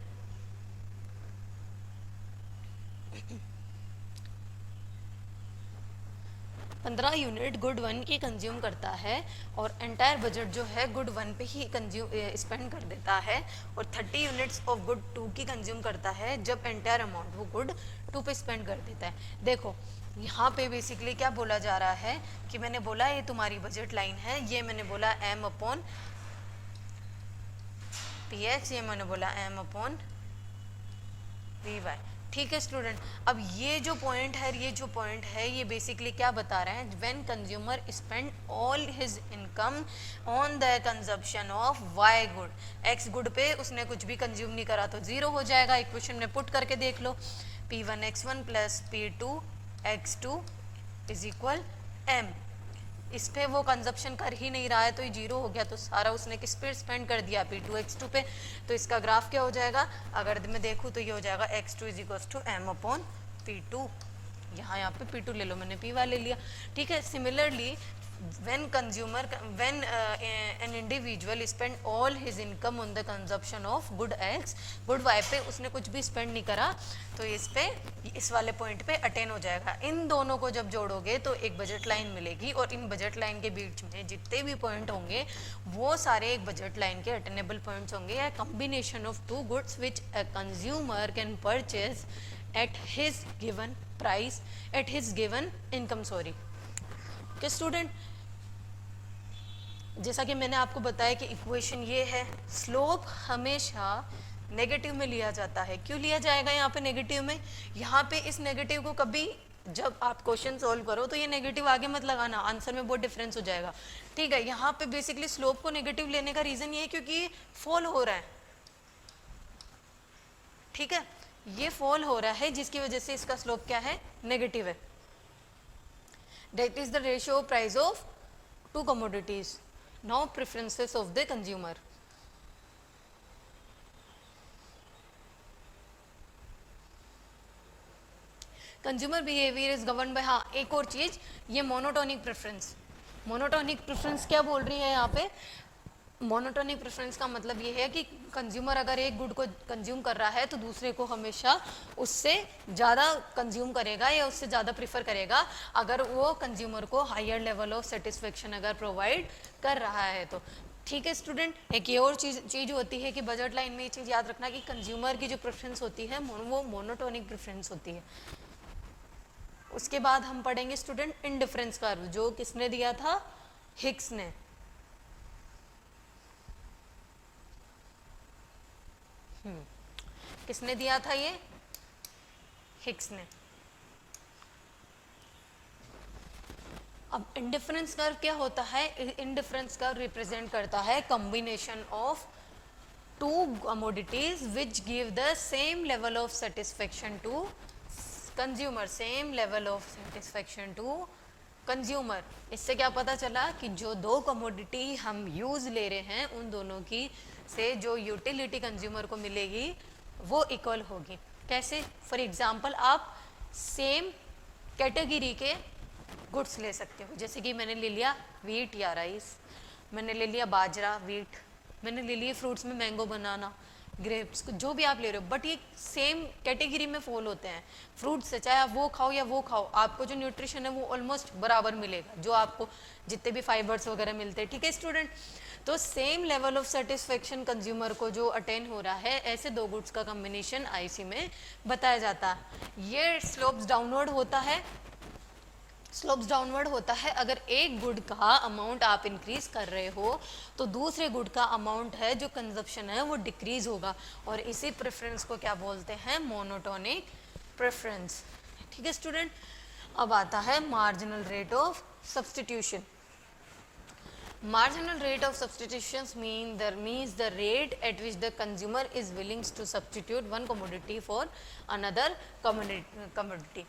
15 यूनिट गुड 1 की कंज्यूम करता है और एंटायर बजट जो है गुड 1 पे ही स्पेंड कर देता है, और 30 यूनिट्स ऑफ गुड 2 की कंज्यूम करता है जब एंटायर अमाउंट वो गुड 2 पे स्पेंड कर देता है। देखो यहाँ पे बेसिकली क्या बोला जा रहा है कि मैंने बोला ये तुम्हारी बजट लाइन है, ये मैंने बोला m अपॉन पी एक्स, ये मैंने बोला m अपॉन पी वाई। ठीक है स्टूडेंट, अब ये जो पॉइंट है ये बेसिकली क्या बता रहा है, when consumer spend all his income on the consumption of Y good, X good पे उसने कुछ भी कंज्यूम नहीं करा तो जीरो हो जाएगा। इक्वेशन में पुट करके देख लो, P1 x1 plus P2 x2 is equal m। इस पे वो कंजप्शन कर ही नहीं रहा है तो ये जीरो हो गया, तो सारा उसने किस पे स्पेंड कर दिया, P2 x2 पे। तो इसका ग्राफ क्या हो जाएगा, अगर मैं देखूँ तो ये हो जाएगा x2 is equal to m upon P2। यहाँ पे P2 ले लो, मैंने P1 ले लिया। ठीक है, similarly when an individual spend all his income on the consumption of good x, good y पे उसने कुछ भी स्पेंड नहीं करा तो इस पे इस वाले पॉइंट पे अटेन हो जाएगा। इन दोनों को जब जोड़ोगे तो एक बजट लाइन मिलेगी, और इन बजट लाइन के बीच में जितने भी पॉइंट होंगे वो सारे एक बजट लाइन के अटेनेबल पॉइंट्स होंगे, या combination of two goods which a consumer can purchase at his given price, at his given income. Sorry कि स्टूडेंट, जैसा कि मैंने आपको बताया कि इक्वेशन ये है, स्लोप हमेशा नेगेटिव में लिया जाता है। क्यों लिया जाएगा यहाँ पे नेगेटिव में, यहाँ पे इस नेगेटिव को कभी जब आप क्वेश्चन सॉल्व करो तो ये नेगेटिव आगे मत लगाना, आंसर में बहुत डिफरेंस हो जाएगा। ठीक है, यहाँ पे बेसिकली स्लोप को नेगेटिव लेने का रीजन ये है क्योंकि फॉल हो रहा है। ठीक है, ये फॉल हो रहा है जिसकी वजह से इसका स्लोप क्या है, नेगेटिव है। That is the ratio of price of two commodities. Now preferences of the consumer. Consumer behavior is governed by, हाँ एक और चीज, ये मोनोटोनिक प्रेफरेंस। मोनोटोनिक प्रेफरेंस क्या बोल रही है यहाँ पे, मोनोटोनिक प्रेफरेंस का मतलब ये है कि कंज्यूमर अगर एक गुड को कंज्यूम कर रहा है तो दूसरे को हमेशा उससे ज़्यादा कंज्यूम करेगा या उससे ज़्यादा प्रीफर करेगा अगर वो कंज्यूमर को हायर लेवल ऑफ सेटिस्फेक्शन अगर प्रोवाइड कर रहा है तो। ठीक है स्टूडेंट, एक ये और चीज़ होती है कि बजट लाइन में ये चीज़ याद रखना कि कंज्यूमर की जो प्रेफरेंस होती है वो मोनोटोनिक प्रेफरेंस होती है। उसके बाद हम पढ़ेंगे स्टूडेंट इंडिफरेंस कर्व, जो किसने दिया था, हिक्स ने। किसने दिया था ये, हिक्स ने। अब इंडिफरेंस कर्व क्या होता है, इंडिफरेंस कर्व रिप्रेजेंट करता है combination of two commodities which give the same level of satisfaction to consumer, same level of satisfaction to consumer. इससे क्या पता चला कि जो दो कमोडिटी हम यूज ले रहे हैं उन दोनों की से जो यूटिलिटी कंज्यूमर को मिलेगी वो इक्वल होगी। कैसे, फॉर एग्जांपल आप सेम कैटेगरी के गुड्स ले सकते हो, जैसे कि मैंने ले लिया वीट या राइस, मैंने ले लिया बाजरा वीट, मैंने ले लिए फ्रूट्स में मैंगो बनाना ग्रेप्स, जो भी आप ले रहे हो, बट ये सेम कैटेगरी में फॉल होते हैं फ्रूट्स से, चाहे आप वो खाओ या वो खाओ, आपको जो न्यूट्रिशन है वो ऑलमोस्ट बराबर मिलेगा, जो आपको जितने भी फाइबर्स वगैरह मिलते हैं। ठीक है स्टूडेंट, तो same level of satisfaction consumer को जो अटेन हो रहा है, ऐसे दो गुड्स का कॉम्बिनेशन आईसी में बताया जाता है। ये स्लोप्स डाउनवर्ड होता है, स्लोप्स डाउनवर्ड होता है अगर एक गुड का अमाउंट आप इंक्रीज कर रहे हो तो दूसरे गुड का अमाउंट है जो कंजप्शन है वो डिक्रीज होगा, और इसी प्रेफरेंस को क्या बोलते हैं, मोनोटोनिक प्रेफरेंस। ठीक है स्टूडेंट, अब आता है marginal rate of substitution. Marginal rate of substitutions means the rate at which the consumer is willing to substitute one commodity for another commodity.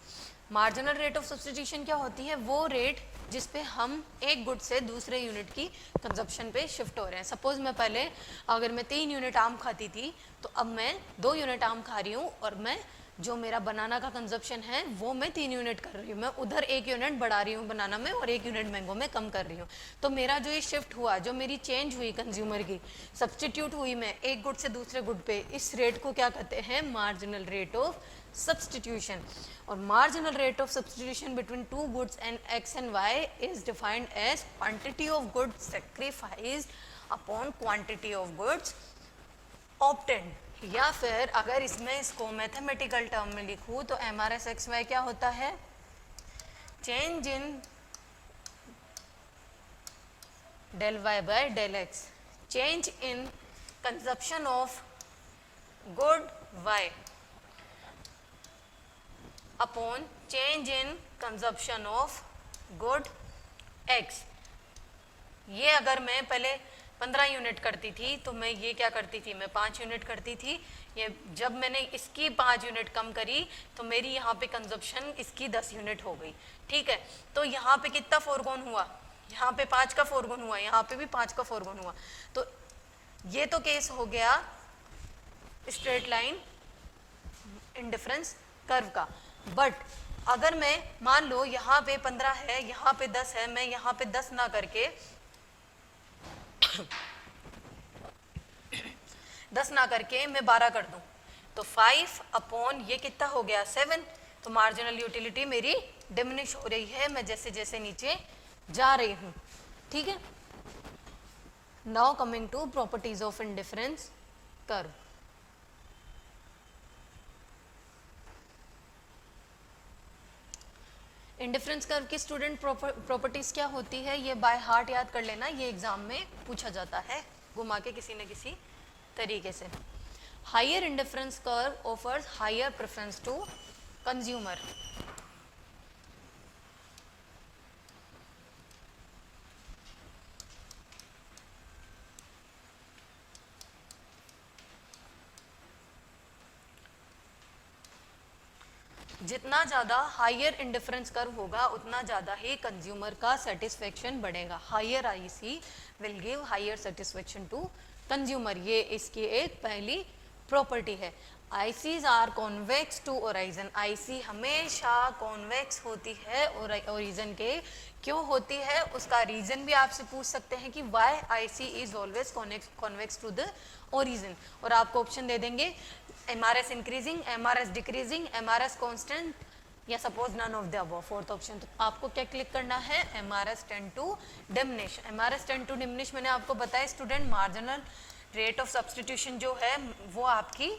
Marginal rate of substitution क्या होती है, वो rate जिस पे हम एक गुड से दूसरे यूनिट की कंजप्शन पे शिफ्ट हो रहे हैं। सपोज मैं पहले अगर मैं 3 यूनिट आम खाती थी तो अब मैं 2 यूनिट आम खा रही हूँ और मैं जो मेरा बनाना का कंजप्शन है वो मैं 3 यूनिट कर रही हूँ, मैं उधर 1 यूनिट बढ़ा रही हूँ बनाना में और 1 यूनिट मैंगो में कम कर रही हूँ। तो मेरा जो ये शिफ्ट हुआ, जो मेरी चेंज हुई कंज्यूमर की, सब्सटीट्यूट हुई मैं एक गुड से दूसरे गुड पे, इस रेट को क्या कहते हैं? Marginal rate of substitution. और marginal rate of substitution between two goods and X and Y is defined as quantity of goods sacrificed upon quantity of goods obtained. या फिर अगर इसमें इसको मैथमेटिकल टर्म में लिखूं तो MRS XY क्या होता है? Change in del Y by del X, change in consumption of good Y upon change in consumption of good X. ये अगर मैं पहले 15 यूनिट करती थी तो मैं ये क्या करती थी? मैं 5 यूनिट करती थी। ये जब मैंने इसकी 5 यूनिट कम करी तो मेरी यहाँ पे कंजप्शन इसकी 10 यूनिट हो गई। ठीक है, तो यहाँ पे कितना फोरगोन हुआ? यहाँ पे 5 का फोरगोन हुआ, यहाँ पे भी 5 का फोरगोन हुआ। तो ये तो केस हो गया स्ट्रेट लाइन इंडिफरेंस कर्व का। बट अगर मैं मान लो यहाँ पे 15 है, यहाँ पे 10 है, मैं यहाँ पे 10 ना करके 10 ना करके मैं 12 कर दूं तो 5 अपॉन ये कितना हो गया? 7। तो मार्जिनल यूटिलिटी मेरी डिमिनिश हो रही है मैं जैसे जैसे नीचे जा रही हूं। ठीक है, now coming to properties of indifference curve. Indifference curve की स्टूडेंट प्रॉपर्टीज क्या होती है? ये बाय हार्ट याद कर लेना, ये एग्जाम में पूछा जाता है घुमा के किसी न किसी तरीके से। Higher indifference curve offers higher preference to consumer. जितना ज़्यादा हायर इंडिफरेंस कर्व होगा उतना ज़्यादा ही कंज्यूमर का सेटिस्फेक्शन बढ़ेगा। Higher IC will give higher satisfaction to consumer, ये इसकी एक पहली प्रॉपर्टी है। ICs are convex to origin, IC हमेशा कॉन्वेक्स होती है ओरिजन के। क्यों होती है उसका रीजन भी आपसे पूछ सकते हैं कि why IC is always convex to the origin, और आपको ऑप्शन दे देंगे MRS increasing, MRS decreasing, MRS constant, या suppose none of the above, fourth option. तो आपको क्या क्लिक करना है? MRS tend to diminish. MRS tend to diminish मैंने आपको बताया student, marginal rate of substitution जो है वो आपकी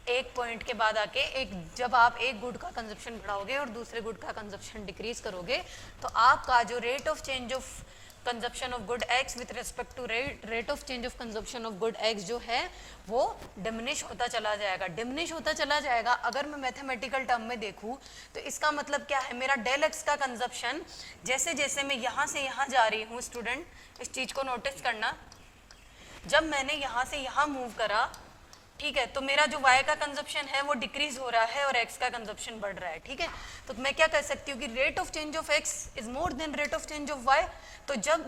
एक पॉइंट के बाद आके जब आप एक गुड का कंजप्शन बढ़ाओगे और दूसरे गुड का कंजप्शन डिक्रीज करोगे तो आपका जो rate of change of consumption of good x with respect to rate of change of consumption of good x जो है वो डिमिनिश होता चला जाएगा, डिमिनिश होता चला जाएगा। अगर मैं मैथमेटिकल टर्म में देखूं तो इसका मतलब क्या है? मेरा डेल एक्स का कंजप्शन जैसे जैसे मैं यहाँ से यहाँ जा रही हूँ, स्टूडेंट इस चीज को नोटिस करना, जब मैंने यहाँ से यहाँ मूव करा, ठीक है, तो मेरा जो y का कंजप्शन है वो डिक्रीज हो रहा है और x का कंजप्शन बढ़ रहा है। ठीक है, तो मैं क्या कह सकती हूँ कि rate of change of x is more than rate of change of y। तो जब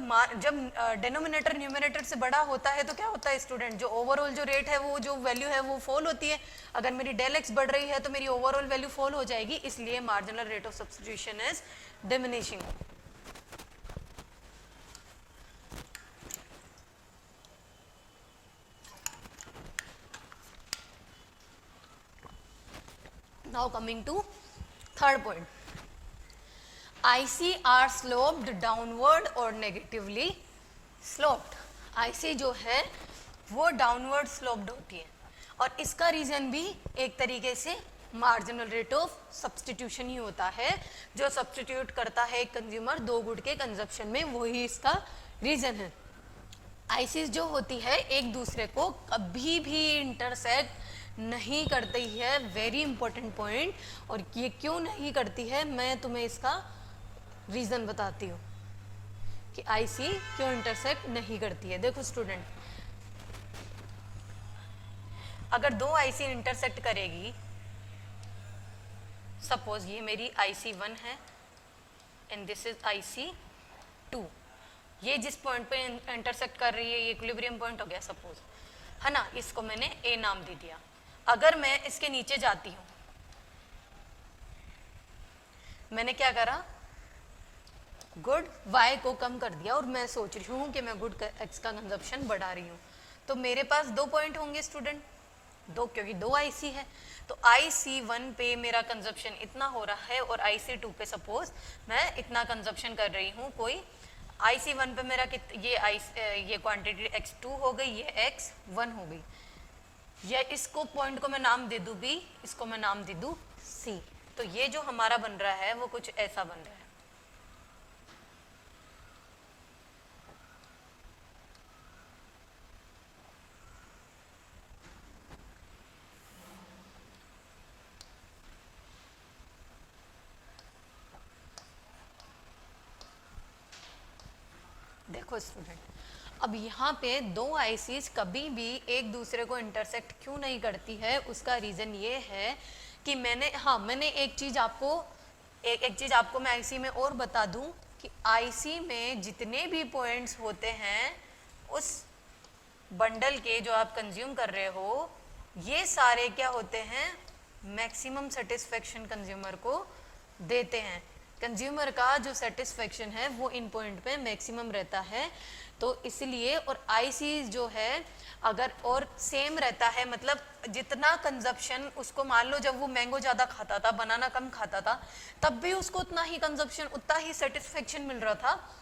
डिनोमिनेटर न्यूमरेटर से बड़ा होता है तो क्या होता है स्टूडेंट? जो ओवरऑल जो रेट है वो जो वैल्यू है वो फॉल होती है। अगर मेरी डेल एक्स बढ़ रही है तो मेरी ओवरऑल वैल्यू फॉल हो जाएगी, इसलिए marginal rate of substitution is diminishing. Now coming to third point, IC are sloped downward or negatively sloped। IC जो है वो डाउनवर्ड स्लोप्ड होती है और इसका रीजन भी एक तरीके से मार्जिनल रेट ऑफ सब्स्टिट्यूशन ही होता है। जो सब्स्टिट्यूट करता है कंज्यूमर दो गुड के कंजप्शन में, वही इसका रीजन है। आईसीज जो होती है एक दूसरे को कभी भी इंटरसेक्ट नहीं करती है, वेरी इंपॉर्टेंट पॉइंट। और ये क्यों नहीं करती है मैं तुम्हें इसका रीजन बताती हूँ कि आईसी क्यों इंटरसेक्ट नहीं करती है। देखो स्टूडेंट, अगर दो आईसी इंटरसेक्ट करेगी, सपोज ये मेरी IC1 है एंड दिस इज IC2, ये जिस पॉइंट पे इंटरसेक्ट कर रही है ये इक्विलिब्रियम पॉइंट हो गया सपोज, है ना, इसको मैंने A नाम दे दिया। अगर मैं इसके नीचे जाती हूँ मैंने क्या करा, गुड वाई को कम कर दिया और मैं सोच रही हूँ कि मैं गुड एक्स का कंजप्शन बढ़ा रही हूँ। तो मेरे पास 2 पॉइंट होंगे स्टूडेंट, 2, क्योंकि 2 IC है। तो IC1 पे मेरा कंजप्शन इतना हो रहा है और IC2 पे सपोज मैं इतना कंजप्शन कर रही हूँ। कोई IC1 पे मेरा ये क्वांटिटी X2 हो गई, ये X1 हो गई। या इसको पॉइंट को मैं नाम दे दूँ B, इसको मैं नाम दे दूँ C। तो ये जो हमारा बन रहा है वो कुछ ऐसा बन रहा है। देखो स्टूडेंट, अब यहाँ पे 2 ICs कभी भी एक दूसरे को इंटरसेक्ट क्यों नहीं करती है, उसका रीज़न ये है कि मैंने एक चीज़ आपको मैं IC में और बता दूं कि IC में जितने भी पॉइंट्स होते हैं उस बंडल के जो आप कंज्यूम कर रहे हो, ये सारे क्या होते हैं, मैक्सिमम सेटिस्फेक्शन कंज्यूमर को देते हैं। कंज्यूमर का जो सेटिस्फेक्शन है वो इन पॉइंट पे मैक्सिमम रहता है। तो इसलिए और IC जो है अगर और सेम रहता है, मतलब जितना कंजप्शन उसको, मान लो जब वो मैंगो ज़्यादा खाता था, बनाना कम खाता था, तब भी उसको उतना ही कंजप्शन, उतना ही सेटिस्फेक्शन मिल रहा था,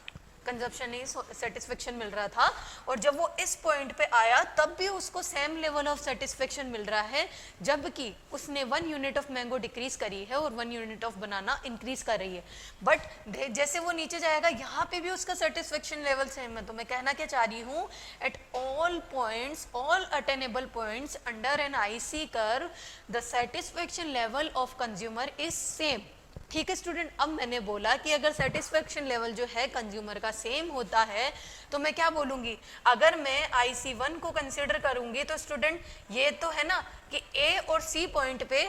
कंजप्शन ही सेटिस्फेक्शन मिल रहा था। और जब वो इस पॉइंट पे आया तब भी उसको सेम लेवल ऑफ सेटिस्फेक्शन मिल रहा है, जबकि उसने 1 यूनिट ऑफ मैंगो डिक्रीज करी है और 1 यूनिट ऑफ बनाना इंक्रीज कर रही है। बट जैसे वो नीचे जाएगा यहाँ पे भी उसका सेटिस्फेक्शन लेवल सेम है। तो मैं कहना क्या चाह रही हूँ, at all points, all attainable points under an IC curve the satisfaction level of consumer is same. ठीक है स्टूडेंट, अब मैंने बोला कि अगर सेटिस्फेक्शन लेवल जो है कंज्यूमर का सेम होता है तो मैं क्या बोलूंगी, अगर मैं IC1 को कंसीडर करूंगी तो स्टूडेंट ये तो है ना कि A और C पॉइंट पे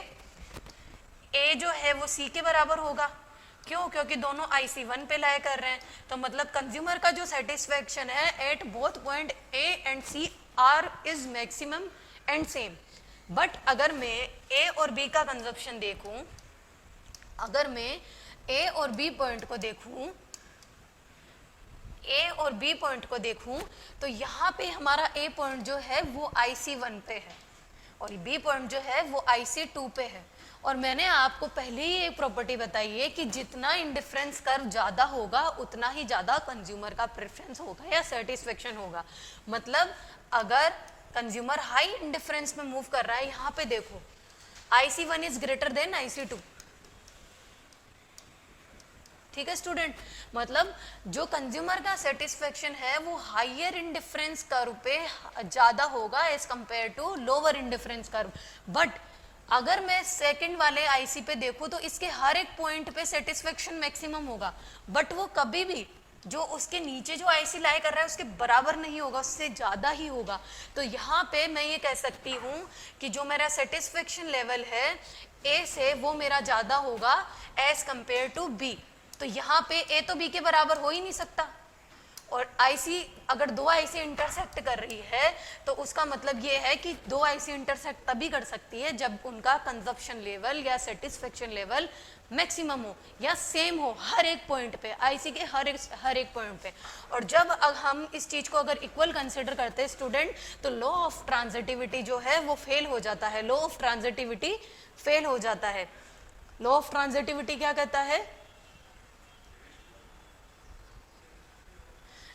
A जो है वो C के बराबर होगा। क्यों? क्योंकि दोनों IC1 पे लाई कर रहे हैं। तो मतलब कंज्यूमर का जो सेटिस्फेक्शन है at both point A and C are is maximum and same. But अगर मैं A और B का कंजप्शन देखूं, अगर मैं A और B पॉइंट को देखूं, A और B पॉइंट को देखूं, तो यहाँ पे हमारा A पॉइंट जो है वो IC1 पे है और B पॉइंट जो है वो IC2 पे है। और मैंने आपको पहले ही एक प्रॉपर्टी बताई है कि जितना इंडिफरेंस कर्व ज़्यादा होगा उतना ही ज़्यादा कंज्यूमर का प्रेफरेंस होगा या सेटिस्फेक्शन होगा। मतलब अगर कंज्यूमर हाई इंडिफरेंस में मूव कर रहा है, यहाँ पे देखो IC1 is greater then IC2। ठीक है स्टूडेंट, मतलब जो कंज्यूमर का सेटिस्फेक्शन है वो हायर इंडिफरेंस कर्व पे ज्यादा होगा as compare to lower indifference curve. But अगर मैं सेकंड वाले IC पे देखूं तो इसके हर एक पॉइंट पे सेटिस्फेक्शन मैक्सिमम होगा, बट वो कभी भी जो उसके नीचे जो IC लाई कर रहा है उसके बराबर नहीं होगा, उससे ज्यादा ही होगा। तो यहाँ पे मैं ये कह सकती हूँ कि जो मेरा सेटिस्फेक्शन लेवल है A से वो मेरा ज्यादा होगा एज कंपेयर टू B। तो यहाँ पे A तो B के बराबर हो ही नहीं सकता। और IC अगर 2 IC इंटरसेक्ट कर रही है तो उसका मतलब ये है कि 2 IC इंटरसेक्ट तभी कर सकती है जब उनका कंजप्शन लेवल या सेटिस्फेक्शन लेवल मैक्सिमम हो या सेम हो हर एक पॉइंट पे, IC के हर एक पॉइंट पे। और जब हम इस चीज को अगर इक्वल कंसिडर करते हैं स्टूडेंट, तो लॉ ऑफ ट्रांजिटिविटी जो है वो फेल हो जाता है। लॉ ऑफ ट्रांजिटिविटी फेल हो जाता है। लॉ ऑफ ट्रांजिटिविटी क्या कहता है?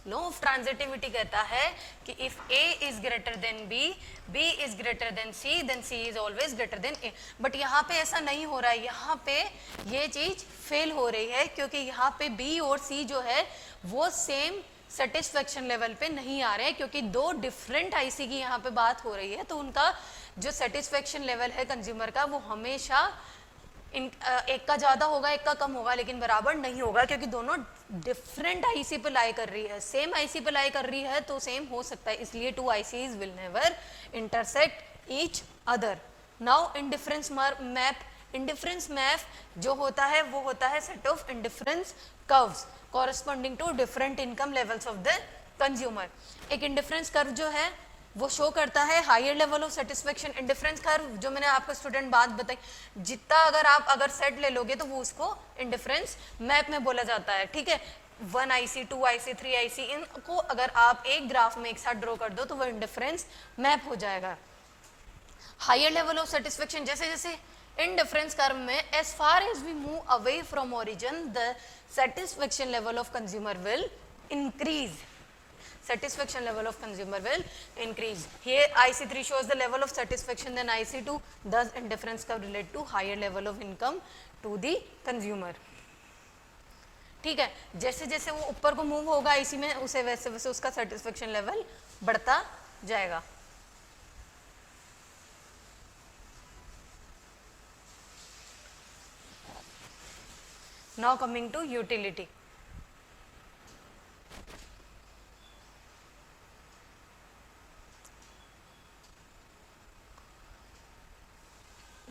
लॉ ऑफ ट्रांजिटिविटी कहता है कि if A is greater than B, B is greater than C, then C is always greater than A। But यहाँ पे ऐसा नहीं हो रहा है, यहाँ पे ये चीज फेल हो रही है क्योंकि यहाँ पे B और C जो है वो सेम सेटिस्फेक्शन लेवल पे नहीं आ रहे हैं, क्योंकि 2 डिफरेंट IC की यहाँ पे बात हो रही है। तो उनका जो सेटिस्फेक्शन लेवल है कंज्यूमर का वो हमेशा एक का ज्यादा होगा एक का कम होगा, लेकिन बराबर नहीं होगा क्योंकि दोनों डिफरेंट IC पे लाई कर रही है। सेम IC पे लाई कर रही है तो सेम हो सकता है, इसलिए 2 ICs will never intersect each other. Now indifference map, indifference map जो होता है वो होता है set of indifference curves corresponding to different income levels of the consumer. एक इंडिफरेंस कर्व जो है वो शो करता है higher level of satisfaction indifference curve, जो मैंने आपको स्टूडेंट बात बताई, जितना अगर सेट ले लोगे तो वो उसको इंडिफरेंस मैप में बोला जाता है, ठीक है। 1 IC 2 IC 3 IC इनको अगर आप एक ग्राफ में एक साथ ड्रॉ कर दो तो वो इंडिफरेंस मैप हो जाएगा। हायर लेवल ऑफ सेटिस्फेक्शन, जैसे जैसे इंडिफरेंस कर्व में as far as we move away from origin the satisfaction level of consumer will increase, satisfaction level of consumer will increase. Here IC3 shows the level of satisfaction, then IC2 thus indifference curve relate to higher level of income to the consumer. ठीक है, जैसे जैसे वो ऊपर को move होगा इसी में उसे वैसे वैसे उसका सेटिस्फेक्शन लेवल बढ़ता जाएगा। Now coming to utility.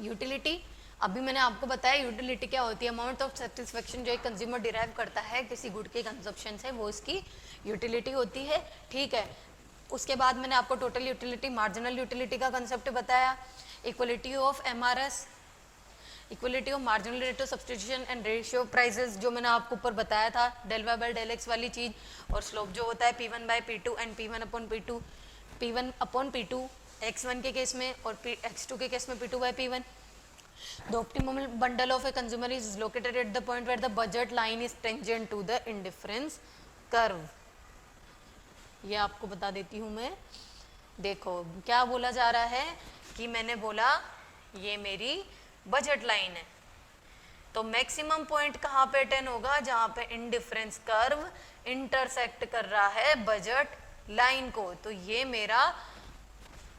Utility, अभी मैंने आपको बताया यूटिलिटी क्या होती है, अमाउंट ऑफ सेटिस्फेक्शन जो एक कंज्यूमर डिराइव करता है किसी गुड के कंजप्शन से, वो इसकी यूटिलिटी होती है, ठीक है। उसके बाद मैंने आपको टोटल यूटिलिटी, मार्जिनल यूटिलिटी का कंसेप्ट बताया, equality of MRS, equality of marginal rate of substitution and ratio prices, जो मैंने आपको ऊपर बताया था del y by del x वाली चीज, और स्लोप जो होता है P1 by P2 and P1 upon P2 x1 के केस में और x2 के केस में P2 by P1। The optimal bundle of a consumer is located at the point where the budget line is tangent to the indifference curve. ये आपको बता देती हूँ मैं। देखो क्या बोला जा रहा है कि मैंने बोला ये मेरी बजट लाइन है, तो मैक्सिमम पॉइंट कहाँ पे अटेन होगा, जहाँ पे इंडिफरेंस कर्व इंटरसेक्ट कर रहा है बजट लाइन को। तो ये मेरा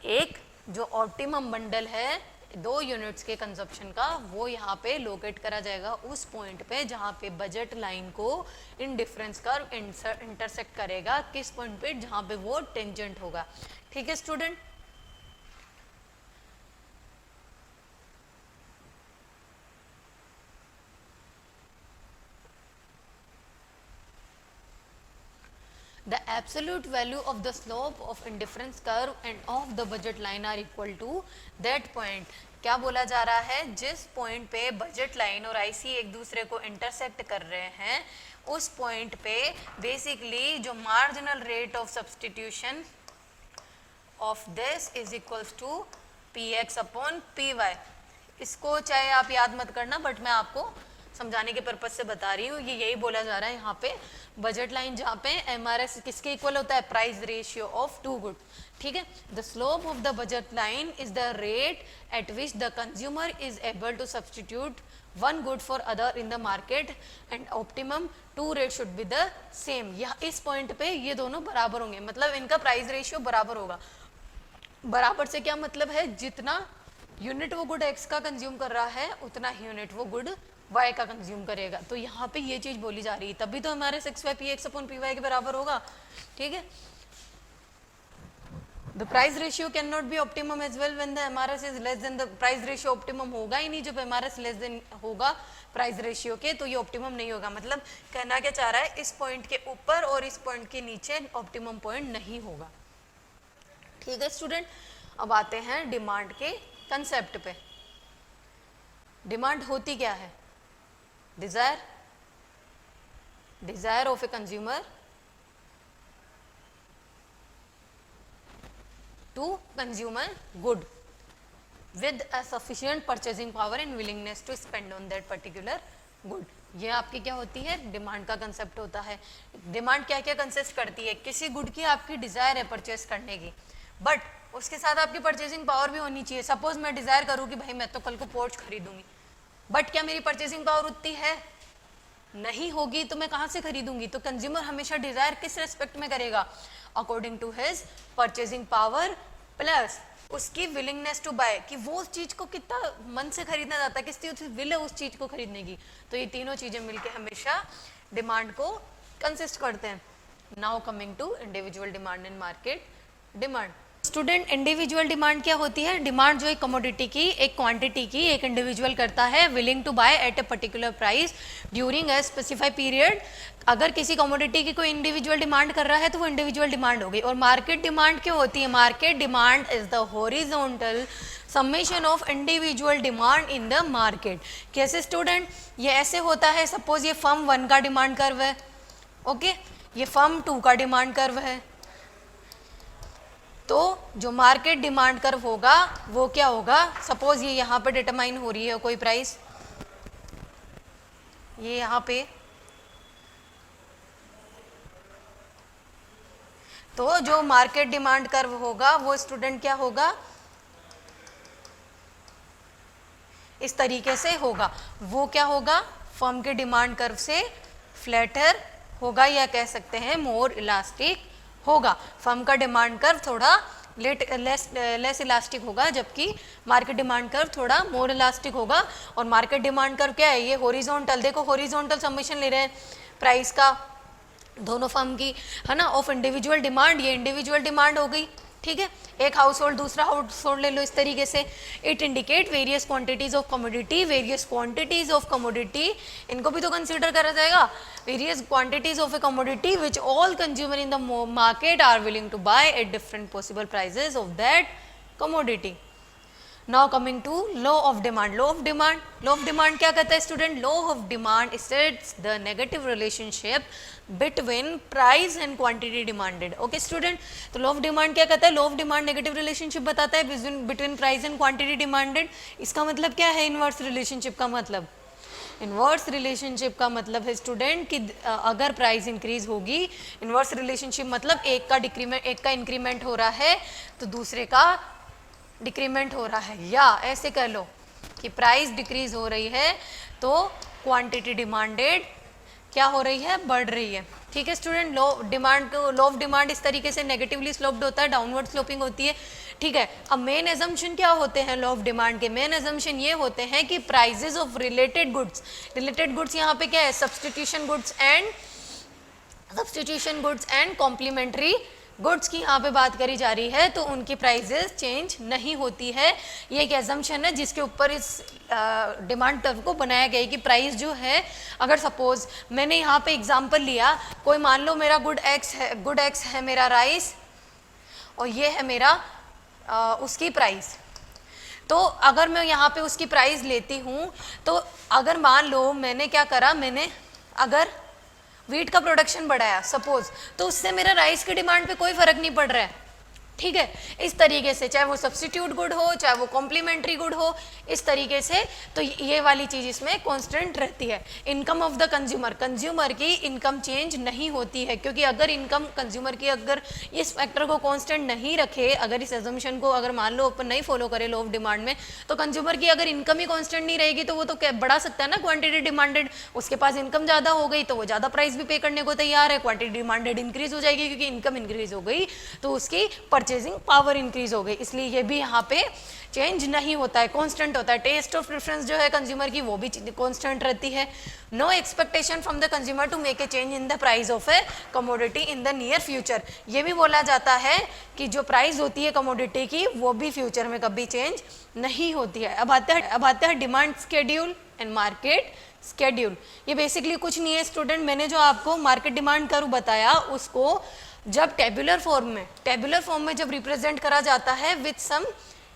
एक जो ऑप्टिमम बंडल है 2 यूनिट्स के कंजप्शन का, वो यहाँ पे लोकेट करा जाएगा उस पॉइंट पे जहाँ पे बजट लाइन को इंडिफरेंस कर्व इंटरसेक्ट करेगा, किस पॉइंट पे, जहाँ पे वो टेंजेंट होगा, ठीक है student. The absolute value of the slope of indifference curve and of the budget line are equal to that point. क्या बोला जा रहा है, जिस पॉइंट पे बजट लाइन और आईसी एक दूसरे को इंटरसेक्ट कर रहे हैं उस पॉइंट पे बेसिकली जो marginal rate of substitution of this is equals to px upon py। इसको चाहे आप याद मत करना, बट मैं आपको समझाने के पर्पज से बता रही हूँ, ये यही बोला जा रहा है यहाँ पे बजट लाइन जहाँ पे MRS किसके इक्वल होता है, प्राइस रेशियो ऑफ 2 गुड, ठीक है। The slope of the budget line is the rate at which the consumer is able to substitute one good for other in the market and optimum 2 rate should be the same. यह इस point पे ये दोनों बराबर होंगे, मतलब इनका price ratio बराबर होगा। बराबर से क्या मतलब है, जितना यूनिट वो गुड एक्स का कंज्यूम कर रहा है उतना ही यूनिट वो गुड वाई का कंज्यूम करेगा। तो यहाँ पे ये चीज बोली जा रही है, तभी तो हमारे 6y px अपॉन py के बराबर होगा, ठीक है। The price ratio can not be optimum as well when the MRS is less than the price ratio. Optimum होगा ही नहीं जब MRS लेस देन होगा प्राइस रेशियो के, तो ये ऑप्टिमम नहीं होगा। मतलब कहना क्या चाह रहा है, इस पॉइंट के ऊपर और इस पॉइंट के नीचे ऑप्टिमम पॉइंट नहीं होगा, ठीक है स्टूडेंट। अब आते हैं डिमांड के कंसेप्ट पे। डिमांड होती क्या है, desire of a consumer to consume a good with a sufficient purchasing power and willingness to spend on that particular good। ये आपकी क्या होती है, डिमांड का कंसेप्ट होता है। डिमांड क्या क्या कंसिस्ट करती है, किसी गुड की आपकी डिजायर है परचेस करने की, बट उसके साथ आपकी परचेसिंग पावर भी होनी चाहिए। सपोज मैं डिजायर करूँ कि भाई मैं तो कल को पोर्च खरीदूंगी, बट क्या मेरी परचेसिंग पावर उतनी है, नहीं होगी, तो मैं कहां से खरीदूंगी। तो कंज्यूमर हमेशा डिजायर किस रेस्पेक्ट में करेगा, according to his purchasing power plus उसकी विलिंगनेस टू बाय, कि वो उस चीज को कितना मन से खरीदना चाहता है, किसकी विल है उस चीज को खरीदने की। तो ये तीनों चीजें मिलकर हमेशा डिमांड को कंसिस्ट करते हैं। Now coming to individual demand in market demand. Student individual demand क्या होती है? डिमांड जो एक कमोडिटी की, एक क्वांटिटी की एक इंडिविजुअल करता है willing to buy at a particular price during a specified period. अगर किसी कमोडिटी की कोई इंडिविजुअल डिमांड कर रहा है तो वो इंडिविजुअल डिमांड होगी। और मार्केट डिमांड क्या होती है? Market demand is the horizontal summation of individual demand in the market. कैसे स्टूडेंट? ये ऐसे होता है, सपोज ये फर्म 1 का डिमांड कर्व है, ओके, ये फर्म 2 का डिमांड कर्व है, तो जो मार्केट डिमांड कर्व होगा वो क्या होगा? सपोज ये यहाँ पे डिटरमाइन हो रही है कोई प्राइस, ये यहाँ पे, तो जो मार्केट डिमांड कर्व होगा वो स्टूडेंट क्या होगा? इस तरीके से होगा। वो क्या होगा? फर्म के डिमांड कर्व से फ्लैटर होगा, या कह सकते हैं मोर इलास्टिक होगा। फर्म का डिमांड कर्व थोड़ा लेस इलास्टिक होगा, जबकि मार्केट डिमांड कर्व थोड़ा मोर इलास्टिक होगा। और मार्केट डिमांड कर्व क्या है? ये हॉरिजॉन्टल, देखो हॉरिजॉन्टल समेशन ले रहे हैं प्राइस का दोनों फर्म की, है ना, ऑफ इंडिविजुअल डिमांड। ये इंडिविजुअल डिमांड हो गई, ठीक है। एक हाउस होल्ड दूसरा हाउस होल्ड ले लो इस तरीके से। It indicate various quantities of commodity, various quantities of commodity, इनको भी तो कंसीडर करा जाएगा। Various quantities of a commodity which all consumer in the market are willing to buy at different possible prices of that commodity. Now coming to law of demand. Law of demand, law of demand क्या कहता है student? Law of demand states the negative relationship between price and quantity demanded. Okay student, तो law of demand क्या कहता है? Law of demand negative relationship बताता है between price and quantity demanded. इसका मतलब क्या है? इनवर्स रिलेशनशिप का मतलब, इनवर्स रिलेशनशिप का मतलब है स्टूडेंट कि अगर प्राइस इंक्रीज होगी, इनवर्स रिलेशनशिप मतलब एक का डिक्रीमेंट, एक का इंक्रीमेंट हो रहा है तो दूसरे का डिक्रीमेंट हो रहा है, या ऐसे कह लो कि प्राइस डिक्रीज हो रही है तो क्वांटिटी डिमांडेड क्या हो रही है? बढ़ रही है। ठीक है स्टूडेंट, लॉ ऑफ डिमांड इस तरीके से नेगेटिवली स्लोप्ड होता है, डाउनवर्ड स्लोपिंग होती है। ठीक है, अब मेन एजम्पशन क्या होते हैं लॉ ऑफ डिमांड के? मेन एजम्पशन ये होते हैं कि प्राइजेज ऑफ रिलेटेड गुड्स यहाँ पे क्या है? Substitution goods and complementary goods की यहाँ पे बात करी जा रही है, तो उनकी प्राइजेस चेंज नहीं होती है। ये एक एजम्पशन है जिसके ऊपर इस डिमांड कर्व को बनाया गया है कि प्राइस जो है, अगर सपोज मैंने यहाँ पे एग्जांपल लिया, कोई मान लो मेरा गुड एक्स है मेरा राइस, और ये है मेरा उसकी प्राइस। तो अगर मैं यहाँ पे उसकी प्राइस लेती हूँ, तो अगर मान लो मैंने क्या करा, मैंने अगर वीट का प्रोडक्शन बढ़ाया सपोज, तो उससे मेरा राइस की डिमांड पे कोई फर्क नहीं पड़ रहा है। ठीक है, इस तरीके से चाहे वो सब्स्टिट्यूट गुड हो चाहे वो कॉम्प्लीमेंट्री गुड हो, इस तरीके से तो ये वाली चीज इसमें कांस्टेंट रहती है। इनकम ऑफ द कंज्यूमर की इनकम चेंज नहीं होती है, क्योंकि अगर इनकम कंज्यूमर की अगर इस फैक्टर को कांस्टेंट नहीं रखे, अगर इस एजम्पशन को अगर मान लो अपन नहीं फॉलो करे लॉ ऑफ डिमांड में, तो कंज्यूमर की अगर इनकम ही कांस्टेंट नहीं रहेगी तो वो तो बढ़ा सकता है ना क्वांटिटी डिमांडेड। उसके पास इनकम ज़्यादा हो गई तो वो ज़्यादा प्राइस भी पे करने को तैयार है, क्वांटिटी डिमांडेड इंक्रीज हो जाएगी क्योंकि इनकम इंक्रीज हो गई तो उसकी परचेजिंग पावर इंक्रीज हो गई। इसलिए ये भी यहाँ पे चेंज नहीं होता है, कांस्टेंट होता है। टेस्ट ऑफ प्रेफरेंस जो है कंज्यूमर की वो भी कांस्टेंट रहती है। No expectation from the consumer to make a change in the price of a commodity in the near future. ये भी बोला जाता है कि जो प्राइस होती है कमोडिटी की वो भी फ्यूचर में कभी चेंज नहीं होती है। अब आता है demand schedule and market schedule. ये बेसिकली कुछ नहीं है स्टूडेंट, मैंने जो आपको मार्केट डिमांड कर्व बताया उसको जब टेबुलर फॉर्म में जब रिप्रेजेंट करा जाता है विथ सम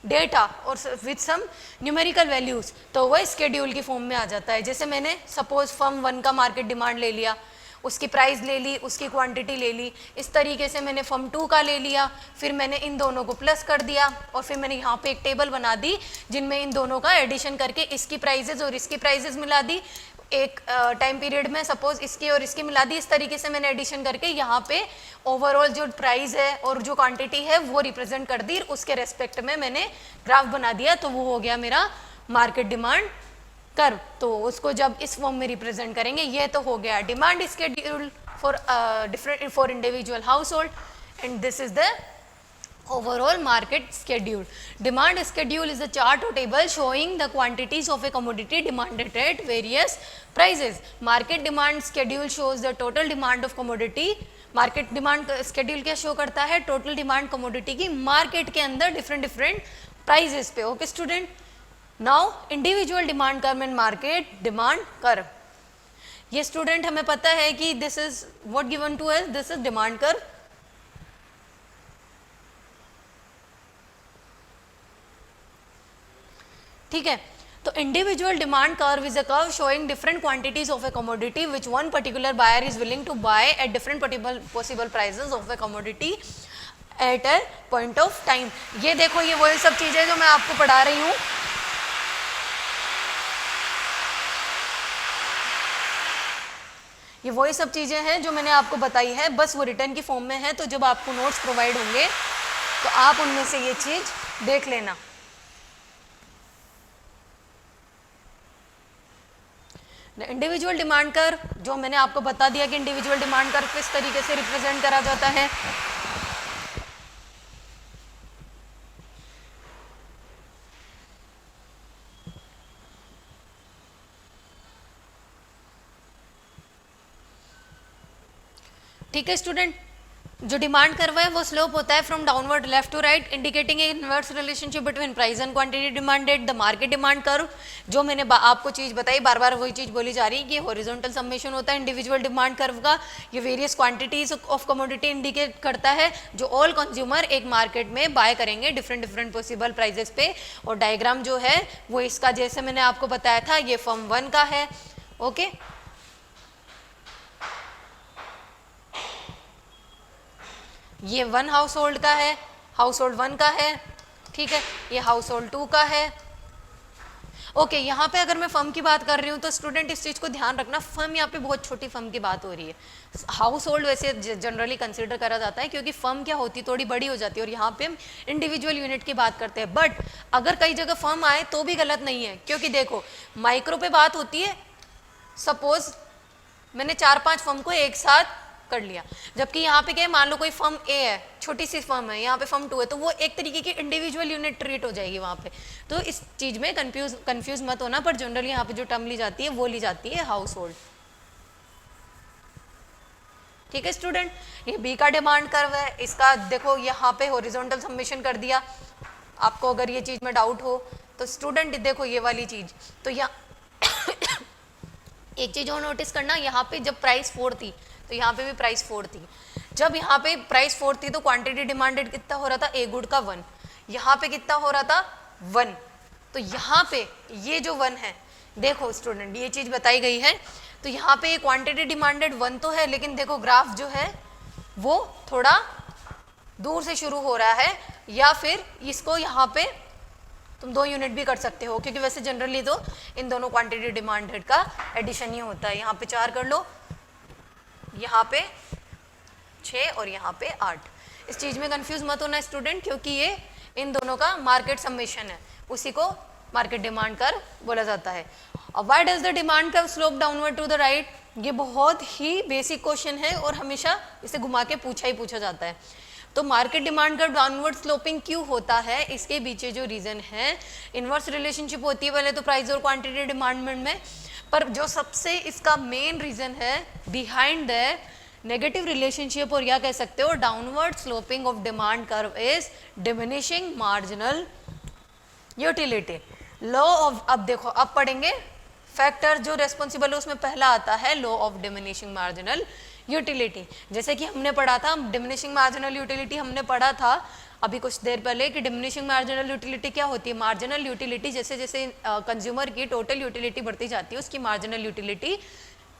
डेटा और विथ सम न्यूमेरिकल वैल्यूज, तो वह स्केड्यूल की फॉर्म में आ जाता है। जैसे मैंने सपोज फर्म 1 का मार्केट डिमांड ले लिया, उसकी प्राइस ले ली, उसकी क्वांटिटी ले ली, इस तरीके से मैंने फर्म 2 का ले लिया, फिर मैंने इन दोनों को प्लस कर दिया और फिर मैंने यहाँ पे एक टेबल बना दी जिनमें इन दोनों का एडिशन करके इसकी प्राइजेज और इसकी प्राइजेज मिला दी। एक टाइम पीरियड में सपोज इसकी और इसकी मिला दी, इस तरीके से मैंने एडिशन करके यहाँ पे ओवरऑल जो प्राइस है और जो क्वांटिटी है वो रिप्रेजेंट कर दी, उसके रेस्पेक्ट में मैंने ग्राफ बना दिया, तो वो हो गया मेरा मार्केट डिमांड कर्व। तो उसको जब इस फॉर्म में रिप्रेजेंट करेंगे, ये तो हो गया demand schedule for individual house hold, and this is the overall market schedule. Demand schedule is a chart or table showing the quantities of a commodity demanded at various prices. Market demand schedule shows the total demand of commodity. Market demand schedule क्या show करता है, total demand commodity की market के अंदर different different prices पे। Okay student, now individual demand curve and market demand curve. ये student हमें पता है कि this is what given to us, this is demand curve. ठीक है, तो individual demand curve is a curve showing different quantities of a commodity which one particular buyer is willing to buy at different possible prices of a commodity at a point of time. ये देखो, ये वही सब चीजें जो मैं आपको पढ़ा रही हूँ। ये वही सब चीजें हैं जो मैंने आपको बताई है, बस वो रिटर्न की फॉर्म में है। तो जब आपको नोट्स प्रोवाइड होंगे तो आप उनमें से ये चीज देख लेना। इंडिविजुअल डिमांड कर्व, जो मैंने आपको बता दिया कि इंडिविजुअल डिमांड कर्व किस तरीके से रिप्रेजेंट करा जाता है। ठीक है स्टूडेंट, जो डिमांड कर्व है वो स्लोप होता है from downward left to right, indicating inverse relationship between price and quantity demanded. The market demand curve, जो मैंने आपको चीज बताई, बार बार वही चीज बोली जा रही है कि हॉरिजॉन्टल समेशन होता है इंडिविजुअल डिमांड कर्व का। ये various quantities of commodity indicate करता है जो ऑल कंज्यूमर एक मार्केट में बाय करेंगे डिफरेंट डिफरेंट पॉसिबल प्राइजेस पे। और डायग्राम जो है वो इसका, जैसे मैंने आपको बताया था, ये फर्म 1 का है। ओके, ये 1 हाउस होल्ड का है, हाउस होल्ड 1 का है। ठीक है, ये हाउस होल्ड 2 का है। ओके, यहाँ पे अगर मैं फर्म की बात कर रही हूँ तो स्टूडेंट इस चीज को ध्यान रखना, फर्म यहाँ पे बहुत छोटी फर्म की बात हो रही है। हाउस होल्ड वैसे जनरली कंसीडर करा जाता है क्योंकि फर्म क्या होती है, थोड़ी बड़ी हो जाती है, और यहाँ पे हम इंडिविजुअल यूनिट की बात करते हैं। बट अगर कई जगह फर्म आए तो भी गलत नहीं है, क्योंकि देखो माइक्रो पे बात होती है। सपोज मैंने 4-5 फर्म को एक साथ कर लिया, जबकि यहाँ पे क्या है, मान लो कोई फर्म ए है, छोटी सी फर्म है, यहाँ पे फर्म 2 है, तो वो एक तरीके की इंडिविजुअल यूनिट ट्रीट हो जाएगी वहाँ पे। तो इस चीज में कंफ्यूज मत होना, पर जनरली यहाँ पे जो टर्म ली जाती है वो ली जाती है हाउस होल्ड। ठीक है स्टूडेंट, ये बी का डिमांड कर्व है। इसका देखो यहाँ पे हॉरिजॉन्टल समेशन कर दिया। आपको अगर ये चीज में डाउट हो तो स्टूडेंट देखो ये वाली चीज, तो यहाँ एक चीज और नोटिस करना, यहाँ पे जब प्राइस 4 थी तो यहाँ पे भी प्राइस 4 थी। जब यहाँ पे प्राइस 4 थी तो क्वांटिटी डिमांडेड कितना हो रहा था, ए गुड का 1। यहाँ पे कितना हो रहा था, 1। तो यहाँ पे ये जो 1 है, देखो स्टूडेंट ये चीज बताई गई है। तो यहाँ पे ये क्वांटिटी डिमांडेड 1 तो है, लेकिन देखो ग्राफ जो है वो थोड़ा दूर से शुरू हो रहा है, या फिर इसको यहाँ पे तुम 2 यूनिट भी कर सकते हो, क्योंकि वैसे जनरली तो इन दोनों क्वांटिटी डिमांडेड का एडिशन ही होता है। यहाँ पे 4 कर लो, यहाँ पे 6 और यहाँ पे 8। इस चीज में कंफ्यूज मत होना स्टूडेंट, क्योंकि ये इन दोनों का मार्केट समेशन है, उसी को मार्केट डिमांड कर्व बोला जाता है। और why does the demand curve slope downward to the right, ये बहुत ही बेसिक क्वेश्चन है और हमेशा इसे घुमा के पूछा जाता है। तो market demand curve downward sloping क्यों होता है, इसके पीछे जो रीजन है, इनवर्स रिलेशनशिप होती है पहले तो प्राइस और क्वांटिटी डिमांड में, पर जो सबसे इसका मेन रीजन है बिहाइंड द नेगेटिव रिलेशनशिप, और या कह सकते हो downward sloping of demand curve, is diminishing marginal utility law of. अब देखो, अब पढ़ेंगे फैक्टर जो रेस्पॉन्सिबल है, उसमें पहला आता है law of diminishing marginal utility. जैसे कि हमने पढ़ा था डिमिनिशिंग मार्जिनल यूटिलिटी, हमने पढ़ा था अभी कुछ देर पहले कि डिमिनिशिंग मार्जिनल यूटिलिटी क्या होती है। मार्जिनल यूटिलिटी जैसे जैसे कंज्यूमर की टोटल यूटिलिटी बढ़ती जाती है, उसकी मार्जिनल यूटिलिटी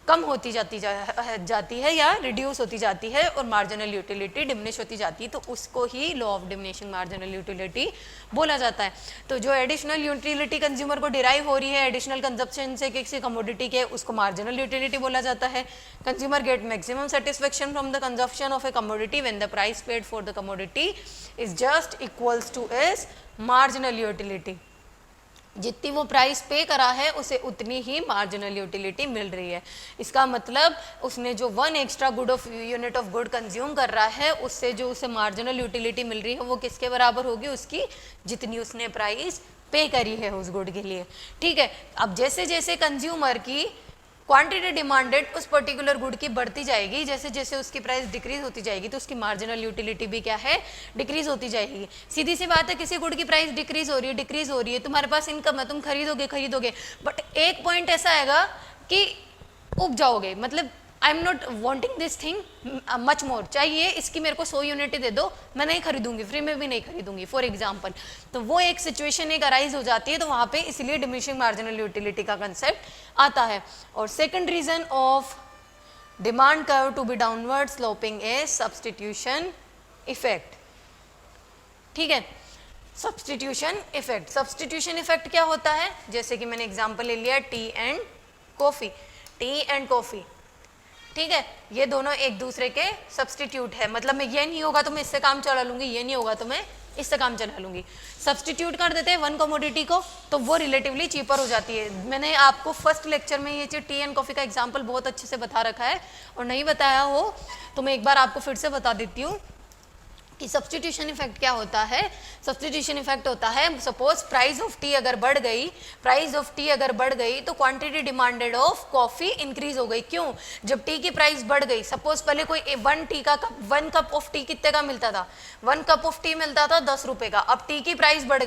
कम होती जाती है या रिड्यूस होती जाती है, और मार्जिनल यूटिलिटी डिमिनिश होती जाती है, तो उसको ही law of diminishing marginal utility बोला जाता है। तो जो एडिशनल यूटिलिटी कंज्यूमर को डिराइव हो रही है एडिशनल कंजप्शन से किसी कमोडिटी के, उसको मार्जिनल यूटिलिटी बोला जाता है। Consumer get maximum satisfaction from the consumption of a commodity when the price paid for the commodity is just equals two is marginal utility. जितनी वो प्राइस पे करा है उसे उतनी ही मार्जिनल यूटिलिटी मिल रही है। इसका मतलब उसने जो 1 extra good of unit of good consume कर रहा है, उससे जो उसे मार्जिनल यूटिलिटी मिल रही है वो किसके बराबर होगी, उसकी जितनी उसने प्राइस पे करी है उस गुड के लिए। ठीक है, अब जैसे जैसे कंज्यूमर की क्वांटिटी डिमांडेड उस पर्टिकुलर गुड की बढ़ती जाएगी, जैसे जैसे उसकी प्राइस डिक्रीज होती जाएगी तो उसकी मार्जिनल यूटिलिटी भी क्या है, डिक्रीज होती जाएगी। सीधी सी बात है, किसी गुड की प्राइस डिक्रीज हो रही है, तुम्हारे पास इनकम है, तुम खरीदोगे, बट एक पॉइंट ऐसा आएगा कि उग जाओगे, मतलब I am not wanting this thing much more, चाहिए इसकी मेरे को 100 यूनिट दे दो, मैं नहीं खरीदूंगी, फ्री में भी नहीं खरीदूंगी फॉर एग्जाम्पल। तो वो एक सिचुएशन एक अराइज हो जाती है, तो वहां पे इसलिए डिमिनिशिंग मार्जिनल यूटिलिटी का कंसेप्ट आता है। और second reason of demand curve to be downward sloping is substitution effect. ठीक है, सब्सटीट्यूशन इफेक्ट। सब्सटीट्यूशन इफेक्ट क्या होता है, जैसे कि मैंने एग्जांपल ले लिया टी एंड कॉफी, ठीक है, ये दोनों एक दूसरे के सब्सटीट्यूट है, मतलब मैं ये नहीं होगा तो मैं इससे काम चला लूंगी, ये नहीं होगा तो मैं इससे काम चला लूंगी। सब्सटीट्यूट कर देते हैं वन कमोडिटी को तो वो रिलेटिवली चीपर हो जाती है। मैंने आपको फर्स्ट लेक्चर में ये चीज टी एंड कॉफी का एग्जांपल बहुत अच्छे से बता रखा है, और नहीं बताया हो तो मैं एक बार आपको फिर से बता देती हूँ कि सब्सटीट्यूशन इफेक्ट क्या होता है। सब्सटीट्यूशन इफेक्ट होता है, सपोज प्राइस ऑफ टी अगर बढ़ गई तो quantity demanded of coffee increase हो गई। क्यों? जब टी की प्राइस बढ़ गई, सपोज पहले कोई वन कप ऑफ टी कितने का मिलता था, 1 कप ऑफ टी मिलता था 10 रुपए का, अब टी की प्राइस बढ़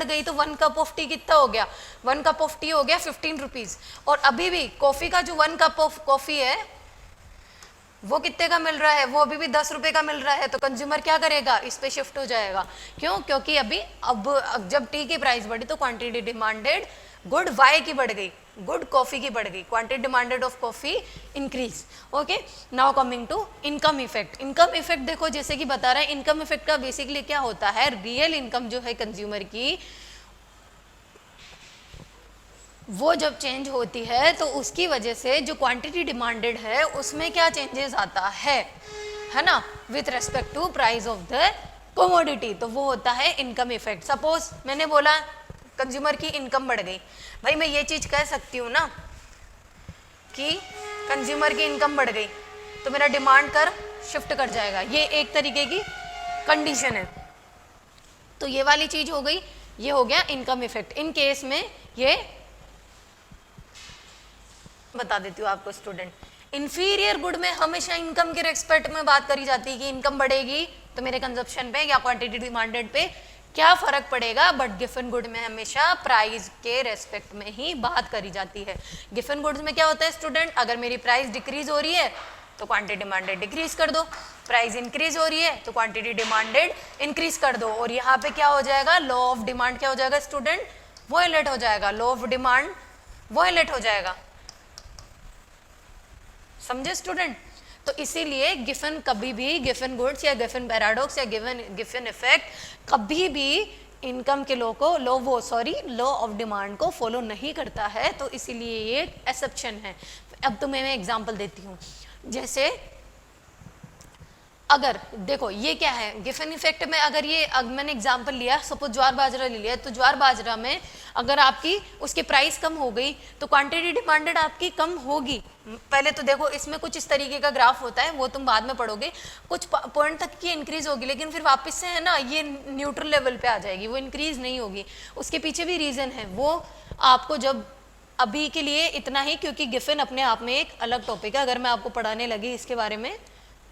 गई तो 1 कप ऑफ टी कितना हो गया, 1 कप ऑफ टी हो गया 15 रुपीज। और अभी भी कॉफी का जो 1 कप ऑफ कॉफी है वो कितने का मिल रहा है, वो अभी भी 10 रुपए का मिल रहा है, तो कंज्यूमर क्या करेगा, इस पे शिफ्ट हो जाएगा। क्यों? क्योंकि अब जब टी की प्राइस बढ़ी तो क्वांटिटी डिमांडेड गुड वाई की बढ़ गई, गुड कॉफी की बढ़ गई, quantity demanded of coffee increase. Okay, now coming to income effect. Income effect देखो, जैसे कि बता रहा है, इनकम इफेक्ट का बेसिकली क्या होता है, रियल इनकम जो है कंज्यूमर की वो जब चेंज होती है तो उसकी वजह से जो क्वांटिटी डिमांडेड है उसमें क्या चेंजेस आता है ना, with respect to price of the commodity, तो वो होता है इनकम इफेक्ट। सपोज मैंने बोला कंज्यूमर की इनकम बढ़ गई, भाई मैं ये चीज कह सकती हूँ ना कि कंज्यूमर की इनकम बढ़ गई तो मेरा डिमांड कर शिफ्ट कर जाएगा, ये एक तरीके की कंडीशन है। तो ये वाली चीज हो गई, ये हो गया इनकम इफेक्ट। इन केस में ये बता देती हूँ आपको स्टूडेंट, इंफीरियर गुड में हमेशा इनकम के रेस्पेक्ट में बात करी जाती है कि इनकम बढ़ेगी तो मेरे कंजप्शन पे या क्वांटिटी डिमांडेड पे क्या फर्क पड़ेगा, बट गिफन गुड में हमेशा प्राइस के रेस्पेक्ट में ही बात करी जाती है। गिफन गुड्स में क्या होता है स्टूडेंट, अगर मेरी प्राइस डिक्रीज हो रही है तो क्वांटिटी डिमांडेड डिक्रीज कर दो, प्राइस इंक्रीज हो रही है तो क्वांटिटी डिमांडेड इंक्रीज कर दो, और यहाँ पे क्या हो जाएगा, लॉ ऑफ डिमांड क्या हो जाएगा स्टूडेंट, वॉयलेट हो जाएगा, लॉ ऑफ डिमांड वॉयलेट हो जाएगा। समझे स्टूडेंट? तो इसीलिए गिफन कभी भी, गिफन गुड्स या गिफन पैराडॉक्स या गिफन इफेक्ट कभी भी इनकम के लॉ ऑफ डिमांड को फॉलो नहीं करता है, तो इसीलिए ये एक्सेप्शन है। अब तो मैं एग्जांपल देती हूँ, जैसे अगर देखो ये क्या है, गिफन इफेक्ट में अगर ये मैंने एग्जांपल लिया, सपोज ज्वार बाजरा ले लिया, तो ज्वार बाजरा में अगर आपकी उसकी प्राइस कम हो गई तो क्वांटिटी डिमांडेड आपकी कम होगी। पहले तो देखो इसमें कुछ इस तरीके का ग्राफ होता है, वो तुम बाद में पढ़ोगे, कुछ पॉइंट तक की इंक्रीज होगी, लेकिन फिर वापस से है ना ये न्यूट्रल लेवल पे आ जाएगी, वो इंक्रीज नहीं होगी। उसके पीछे भी रीजन है, वो आपको जब अभी के लिए इतना ही, क्योंकि गिफन अपने आप में एक अलग टॉपिक है, अगर मैं आपको पढ़ाने लगी इसके बारे में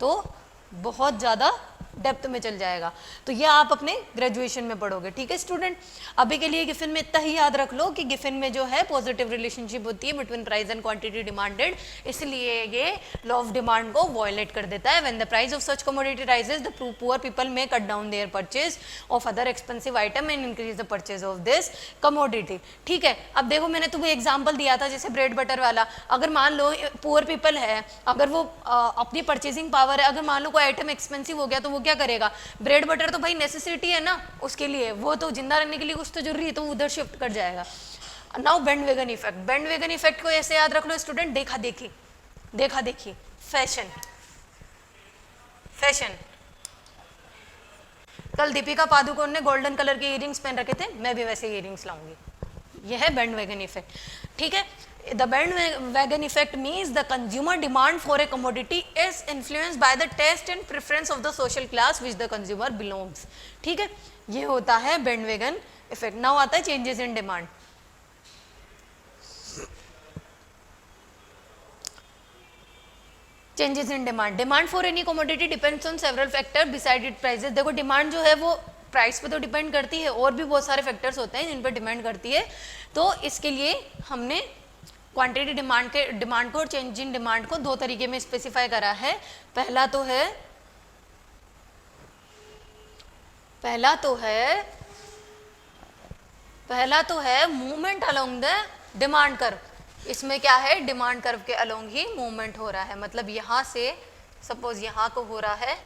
तो बहुत ज़्यादा डेप्थ में चल जाएगा, तो ये आप अपने ग्रेजुएशन में पढ़ोगे। ठीक है स्टूडेंट, अभी के लिए गिफन में इतना ही याद रख लो कि गिफन में जो है पॉजिटिव रिलेशनशिप होती है between price and quantity demanded, इसलिए ये लॉ ऑफ डिमांड को वॉयलेट कर देता है। When the price of such commodity rises the poor people may cut down their purchase of other expensive item and increase the purchase of this commodity. ठीक है, अब देखो मैंने तुम्हें एग्जाम्पल दिया था जैसे ब्रेड बटर वाला, अगर मान लो पुअर पीपल है, अगर वो अपनी परचेजिंग पावर है, अगर मान लो कोई आइटम एक्सपेंसिव हो गया तो वो क्या करेगा, ब्रेड बटर तो भाई नेसेसिटी है ना उसके लिए, वो तो जिंदा रहने के लिए कुछ तो जरूरी है, तो उधर शिफ्ट कर जाएगा। Now bandwagon effect. Bandwagon effect को ऐसे याद रख लो स्टूडेंट, देखा देखी, फैशन। कल दीपिका पादुकोण ने गोल्डन कलर के इयरिंग्स पहन रखे थे, मैं भी वैसे इयरिंग्स लाऊंगी, यह है बैंडवेगन इफेक्ट। ठीक है, the bandwagon effect means the consumer demand for a commodity is influenced by the taste and preference of the social class which the consumer belongs। ठीक है, ये होता है bandwagon effect। नाउ आता है changes in demand। Changes in demand, demand for any commodity depends on several factor beside it prices. देखो demand जो है वो प्राइस पे तो डिपेंड करती है, और भी बहुत सारे फैक्टर्स होते हैं जिन पर डिपेंड करती है। तो इसके लिए हमने क्वांटिटी डिमांड को और चेंज इन डिमांड को दो तरीके में स्पेसिफाई करा है। पहला तो है movement along the demand curve. इसमें क्या है, डिमांड कर्व के अलोंग ही मूवमेंट हो रहा है, मतलब यहाँ से सपोज यहाँ को हो रहा है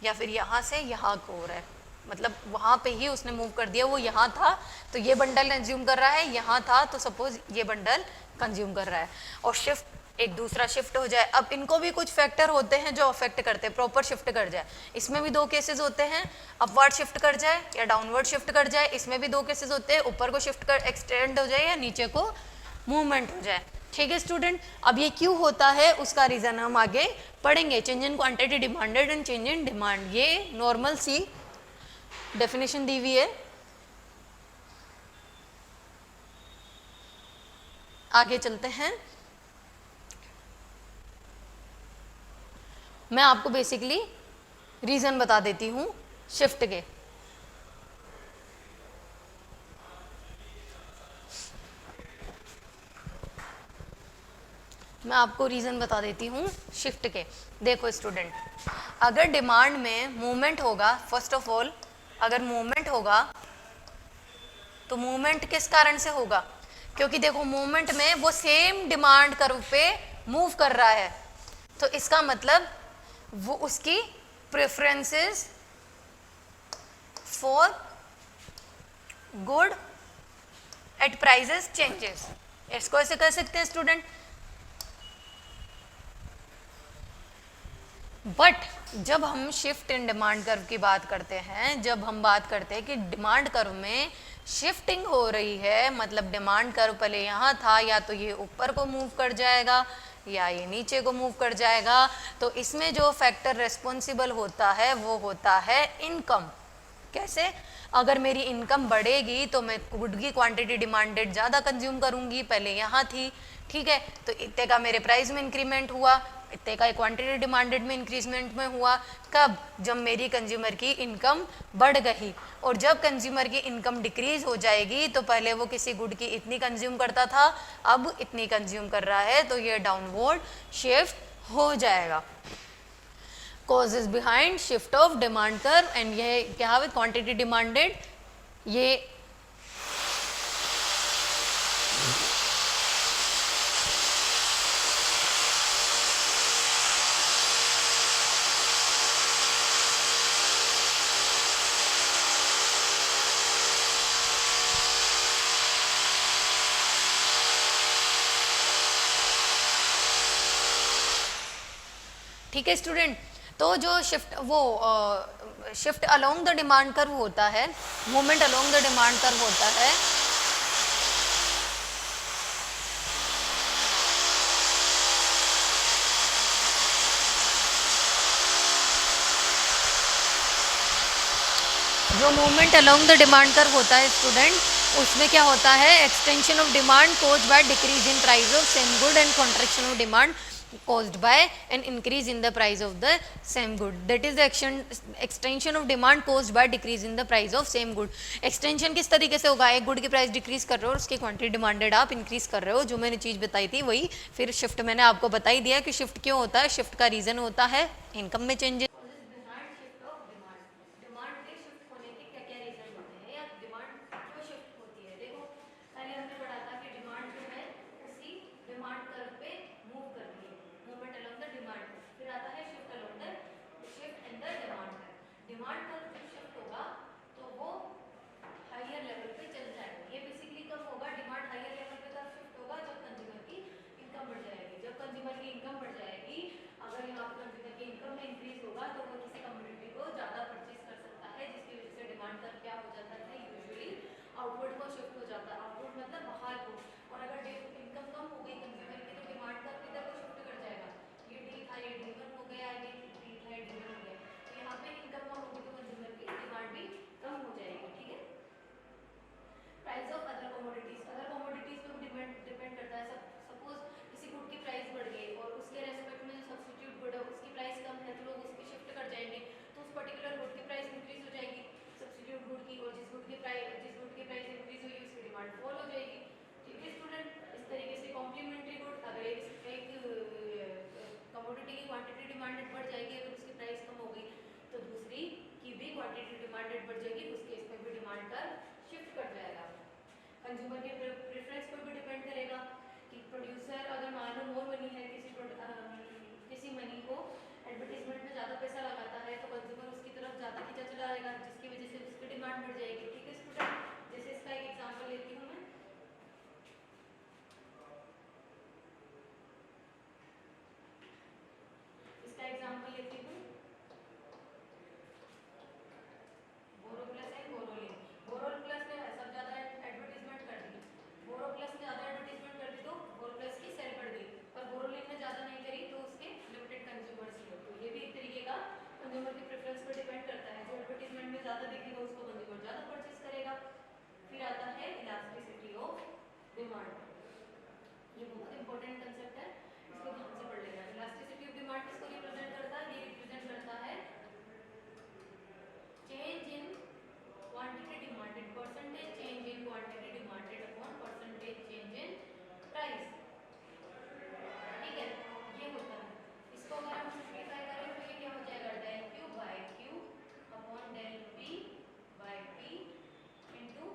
या फिर यहाँ से यहाँ को हो रहा है, मतलब वहाँ पे ही उसने मूव कर दिया। वो यहाँ था तो ये बंडल कंज्यूम कर रहा है, यहाँ था तो सपोज ये बंडल कंज्यूम कर रहा है, और शिफ्ट एक दूसरा शिफ्ट हो जाए। अब इनको भी कुछ फैक्टर होते हैं जो अफेक्ट करते हैं, प्रॉपर शिफ्ट कर जाए। इसमें भी दो केसेस होते हैं, अपवर्ड शिफ्ट कर जाए या डाउनवर्ड शिफ्ट कर जाए। इसमें भी दो केसेस होते हैं, ऊपर को शिफ्ट कर एक्सटेंड हो जाए या नीचे को मूवमेंट हो जाए। ठीक है स्टूडेंट, अब ये क्यों होता है उसका रीजन हम आगे पढ़ेंगे। Change in quantity demanded and change in demand, ये नॉर्मल सी डेफिनेशन दी हुई है। आगे चलते हैं। मैं आपको बेसिकली रीजन बता देती हूँ शिफ्ट के। मैं आपको रीजन बता देती हूँ शिफ्ट के। देखो स्टूडेंट, अगर डिमांड में मूवमेंट होगा, फर्स्ट ऑफ ऑल अगर मूवमेंट होगा तो मूवमेंट किस कारण से होगा, क्योंकि देखो मूवमेंट में वो सेम डिमांड कर्व पे मूव कर रहा है, तो इसका मतलब वो उसकी preferences for good at prices changes. इसको ऐसे कह सकते हैं स्टूडेंट। बट जब हम शिफ्ट इन डिमांड कर्व की बात करते हैं, जब हम बात करते हैं कि डिमांड कर्व में शिफ्टिंग हो रही है, मतलब डिमांड कर्व पहले यहाँ था, या तो ये ऊपर को मूव कर जाएगा या ये नीचे को मूव कर जाएगा, तो इसमें जो फैक्टर रेस्पॉन्सिबल होता है वो होता है इनकम। कैसे, अगर मेरी इनकम बढ़ेगी तो मैं गुड की क्वांटिटी डिमांडेड ज़्यादा कंज्यूम करूंगी, पहले यहाँ थी, ठीक है, तो इतने का मेरे प्राइस में इंक्रीमेंट हुआ, इतने का क्वांटिटी डिमांडेड में इंक्रीजमेंट में हुआ। कब, जब मेरी कंज्यूमर की इनकम बढ़ गई। और जब कंज्यूमर की इनकम डिक्रीज हो जाएगी तो पहले वो किसी गुड की इतनी कंज्यूम करता था, अब इतनी कंज्यूम कर रहा है, तो ये डाउनवर्ड शिफ्ट हो जाएगा। Causes behind shift of demand curve, and ये क्या है, क्वांटिटी डिमांडेड, ये ठीक है स्टूडेंट। तो जो shift along the demand curve होता है, movement along the demand curve होता है, जो movement along the demand curve होता है स्टूडेंट, उसमें क्या होता है, extension of demand caused by decrease in price of same good and contraction of demand caused by an increase in the price of the same good. That is the extension of demand caused by decrease in the price of same good. extension किस तरीके से होगा, एक good की price decrease कर रहे हो और उसकी क्वांटिटी डिमांडेड आप इंक्रीज कर रहे हो, जो मैंने चीज़ बताई थी वही फिर शिफ्ट मैंने आपको बताई दिया कि शिफ्ट क्यों होता है। शिफ्ट का रीजन होता है इनकम में चेंजेस। रेट बढ़ जाएगी उस केस में भी डिमांड कर्व शिफ्ट कर जाएगा। कंज्यूमर के प्रेफरेंस पर भी डिपेंड करेगा कि प्रोड्यूसर अगर मान लो मोर मनी है, किसी मनी को एडवर्टीजमेंट में ज़्यादा पैसा लगाता है तो कंज्यूमर उसकी तरफ ज़्यादा खींचा चला जाएगा, जिसकी वजह से उसकी डिमांड बढ़ जाएगी। ठीक है स्टूडेंट, जैसे इसका एक एग्जांपल लेती हूँ मैं। इसका एग्जांपल लेती हूँ बोरोप्लस एंड बोरोलिन। बोरोप्लस ने सब ज़्यादा एडवर्टीजमेंट कर दी, बोरोप्लस ने ज़्यादा एडवर्टीजमेंट कर दी तो बोरोप्लस की सेल बढ़ गई, पर बोरोलिन ने ज़्यादा नहीं करी तो उसके लिमिटेड कंज्यूमर्स ही हो। तो ये भी एक तरीके का कंज्यूमर की प्रेफरेंस पर डिपेंड करता है, जो एडवर्टीजमेंट में ज़्यादा दिखेगा उसको कंज्यूमर ज़्यादा परचेस करेगा। फिर आता है इलास्टिसिटी ऑफ डिमांड, ये बहुत इंपॉर्टेंट कंसेप्ट है, इसको ध्यान से पढ़ लेना। इलास्टिसिटी ऑफ डिमांड किसको रिप्रेजेंट करता है? ये रिप्रेजेंट करता है change in quantity demanded, percentage change in quantity demanded upon percentage change in price. ठीक है, ये होता है। इसको अगर हम सिंपलीफाई करें तो ये क्या हो जाएगा? Del q by q upon del p by p into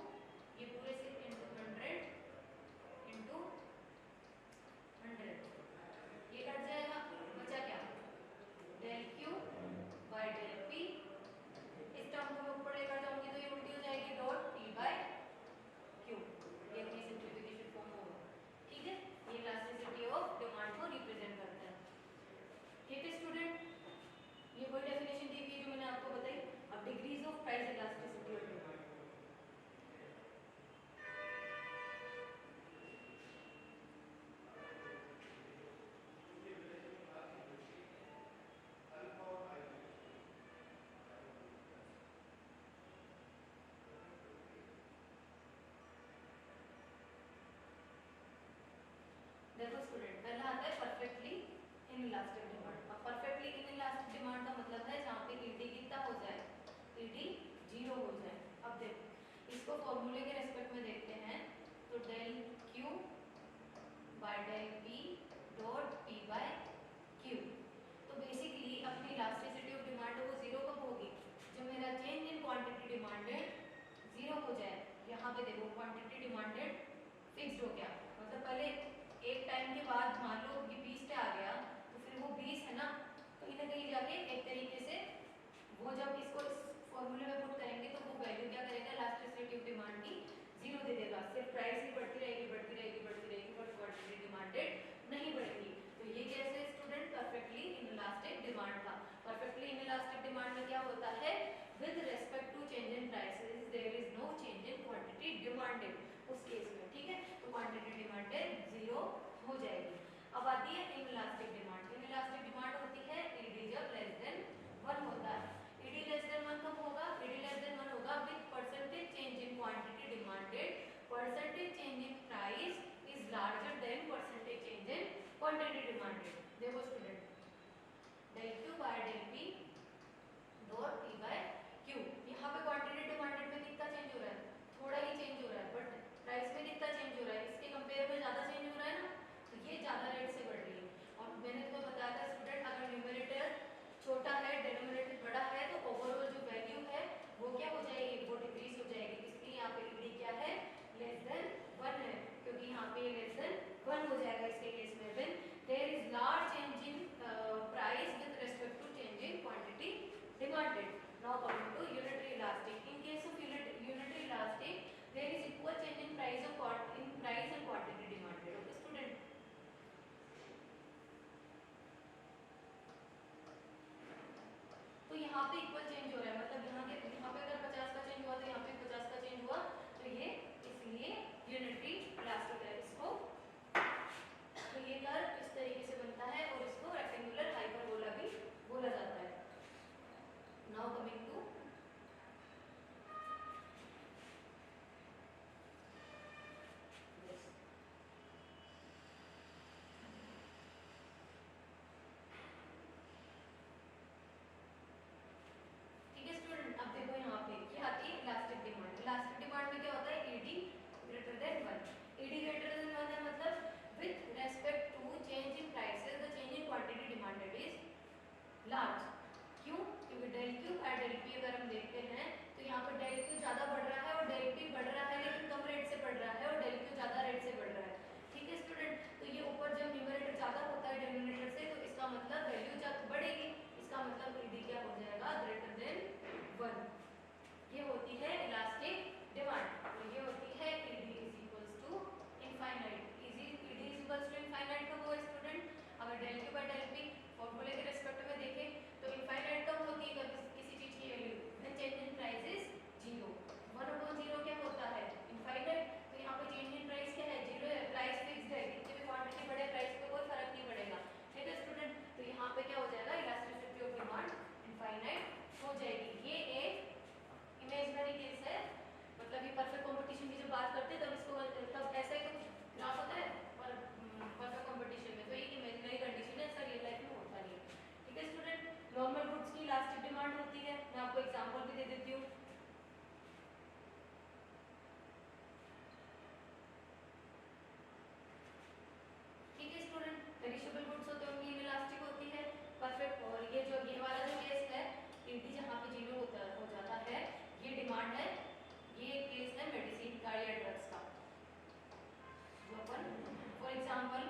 ये पूरे से इंटू 100 इंटू 100, ये कट जाएगा, बचा क्या? Del q by del p. इस टर्म को मैं ऊपर लेकर जाऊंगी तो ये उल्टी हो जाएगी, डॉट पी बाय क्यू, ये अपनी सिंप्लीफिकेशन फॉर्म होगा। ठीक है, ये इलास्टिसिटी ऑफ डिमांड को रिप्रेजेंट करता है। ठीक है स्टूडेंट, ये कोई डेफिनेशन दी हुई जो मैंने आपको बताई। अब degrees of price elasticity of demand, देखो स्टूडेंट, पहला आता है परफेक्टली इनइलास्टिक डिमांड। अब परफेक्टली इनइलास्टिक डिमांड का मतलब है जहाँ पे ईडी कितना हो जाए? ईडी 0 हो जाए। अब देखो इसको फॉर्मूले के रेस्पेक्ट में देखते हैं तो del q by del p dot p by q. तो बेसिकली अपनी इलास्टिसिटी ऑफ डिमांड वो 0 कब होगी? जब मेरा चेंज इन क्वांटिटी डिमांडेड 0 हो जाए। यहाँ पे देखो क्वांटिटी डिमांडेड फिक्स्ड हो गया, मतलब पहले एक टाइम के बाद मान लो ये 20 पे आ गया तो फिर वो 20 है ना, कहीं ना कहीं जाके एक तरीके से वो जब इसको इस फॉर्मूले में पुट करेंगे तो वो वैल्यू क्या करेगा? इलास्टिसिटी ऑफ डिमांड की 0 दे देगा। सिर्फ प्राइस ही बढ़ती रहेगी बढ़ती रहेगी बढ़ती रहेगी, बट क्वांटिटी डिमांडेड नहीं बढ़ेगी। तो ये कैसे स्टूडेंट? परफेक्टली इनइलास्टिक डिमांड था। परफेक्टली इनइलास्टिक डिमांड में क्या होता है? With respect to change in prices there is no change in quantity demanded, उस केस में। ठीक है, तो क्वांटिटी डिमांडेड 0 हो जाएगी। अब आती है इनइलास्टिक डिमांड। इनइलास्टिक डिमांड होती है ईडी जब लेस देन 1 होता है। ईडी लेस देन 1 कब होगा? ईडी लेस देन 1 होगा with percentage change in quantity demanded. Percentage change demand है, ये केस है मेडिसिन का या ड्रग्स का। फॉर एग्जाम्पल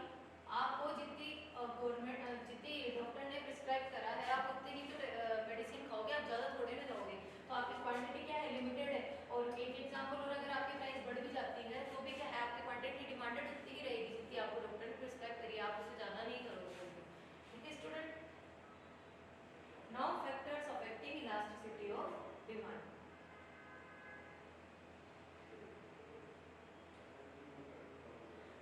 आपको जितनी गवर्नमेंट जितनी डॉक्टर ने प्रिस्क्राइब करा है आप उतनी ही तो मेडिसिन खाओगे, आप ज़्यादा थोड़े ना जाओगे, तो आपकी क्वांटिटी क्या है, लिमिटेड है। और एक एग्जाम्पल, और अगर आपकी प्राइस बढ़ भी जाती है तो भी क्या है, आपकी क्वांटिटी डिमांडेड उतनी ही रहेगी जितनी आपको डॉक्टर ने प्रिस्क्राइब करी है, आप उससे ज़्यादा नहीं करोगे। ठीक है student, now factors affecting elasticity of demand.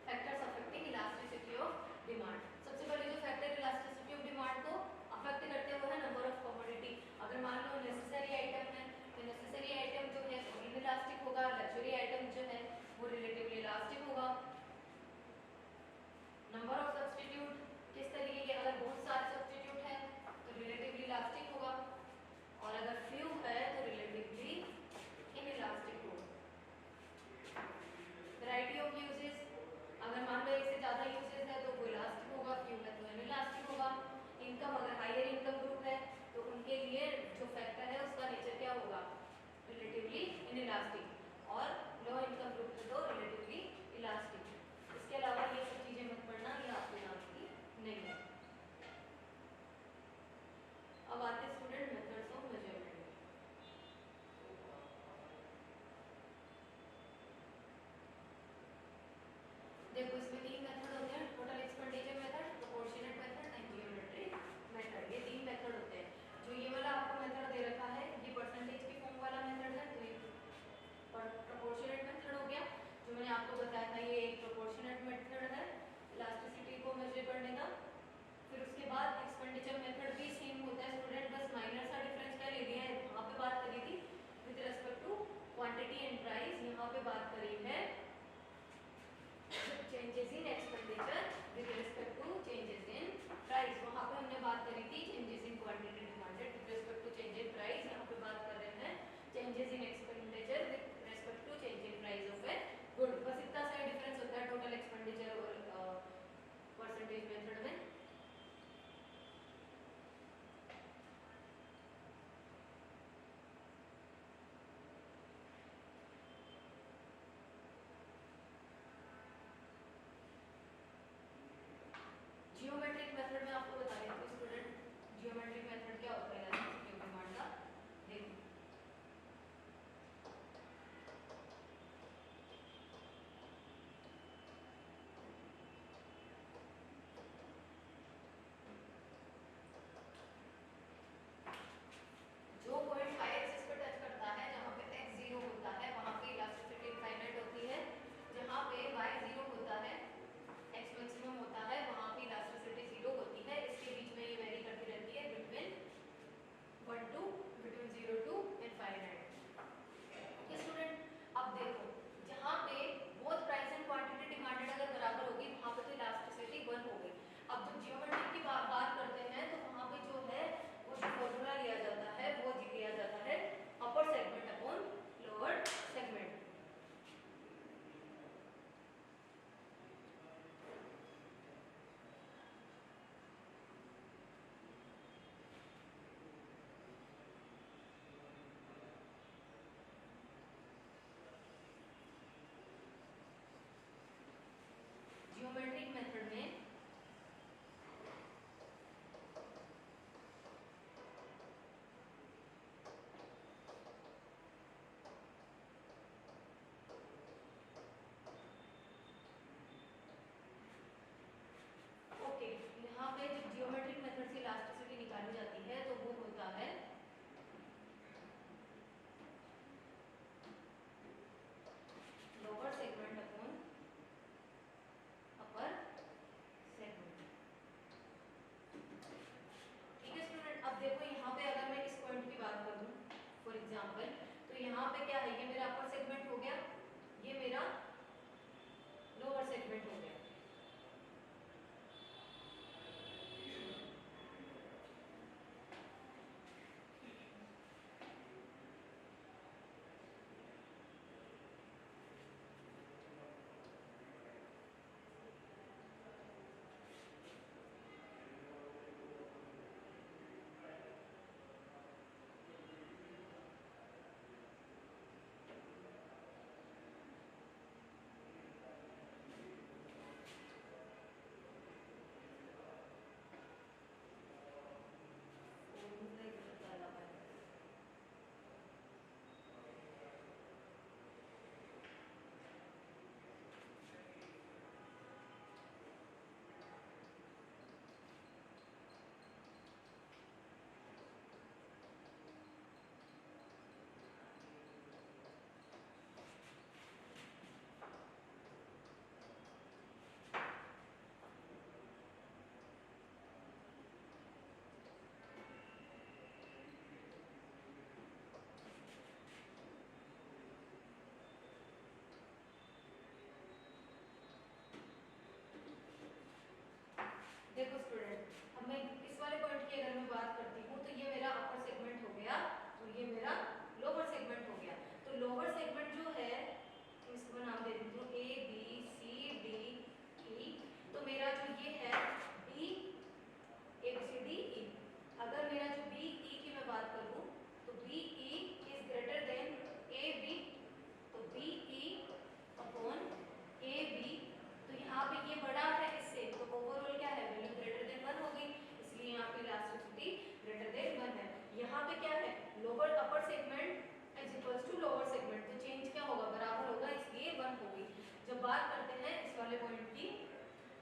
Factors affecting elasticity of demand, सबसे पहले जो फैक्टर इलास्टिसिटी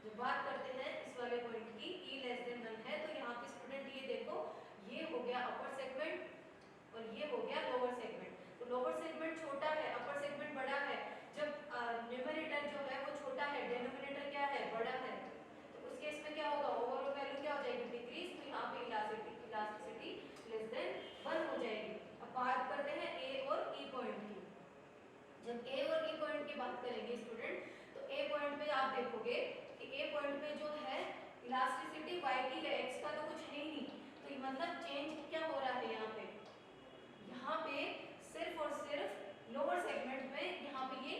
जब बात करते हैं इस वाले पॉइंट की E लेस देन 1 है, तो यहाँ पे स्टूडेंट ये देखो, ये हो गया अपर सेगमेंट और ये हो गया लोअर सेगमेंट। तो लोअर सेगमेंट छोटा है, अपर सेगमेंट बड़ा है। जब न्यूमरेटर जो है वो छोटा है, डिनोमिनेटर क्या है, बड़ा है, तो उस केस में क्या होगा, ओवरऑल वैल्यू क्या हो जाएगी, डिक्रीज। तो यहाँ पे इलास्टिसिटी लेस देन 1 हो जाएगी। अब बात करते हैं ए और ई पॉइंट की। जब ए और ई पॉइंट की बात करेंगे स्टूडेंट, तो ए पॉइंट पे आप देखोगे कि ए पॉइंट पे जो है इलास्टिसिटी y की है, x का तो कुछ है ही नहीं। तो ये मतलब चेंज क्या हो रहा है यहाँ पे सिर्फ और सिर्फ लोअर सेगमेंट में यहाँ पे ये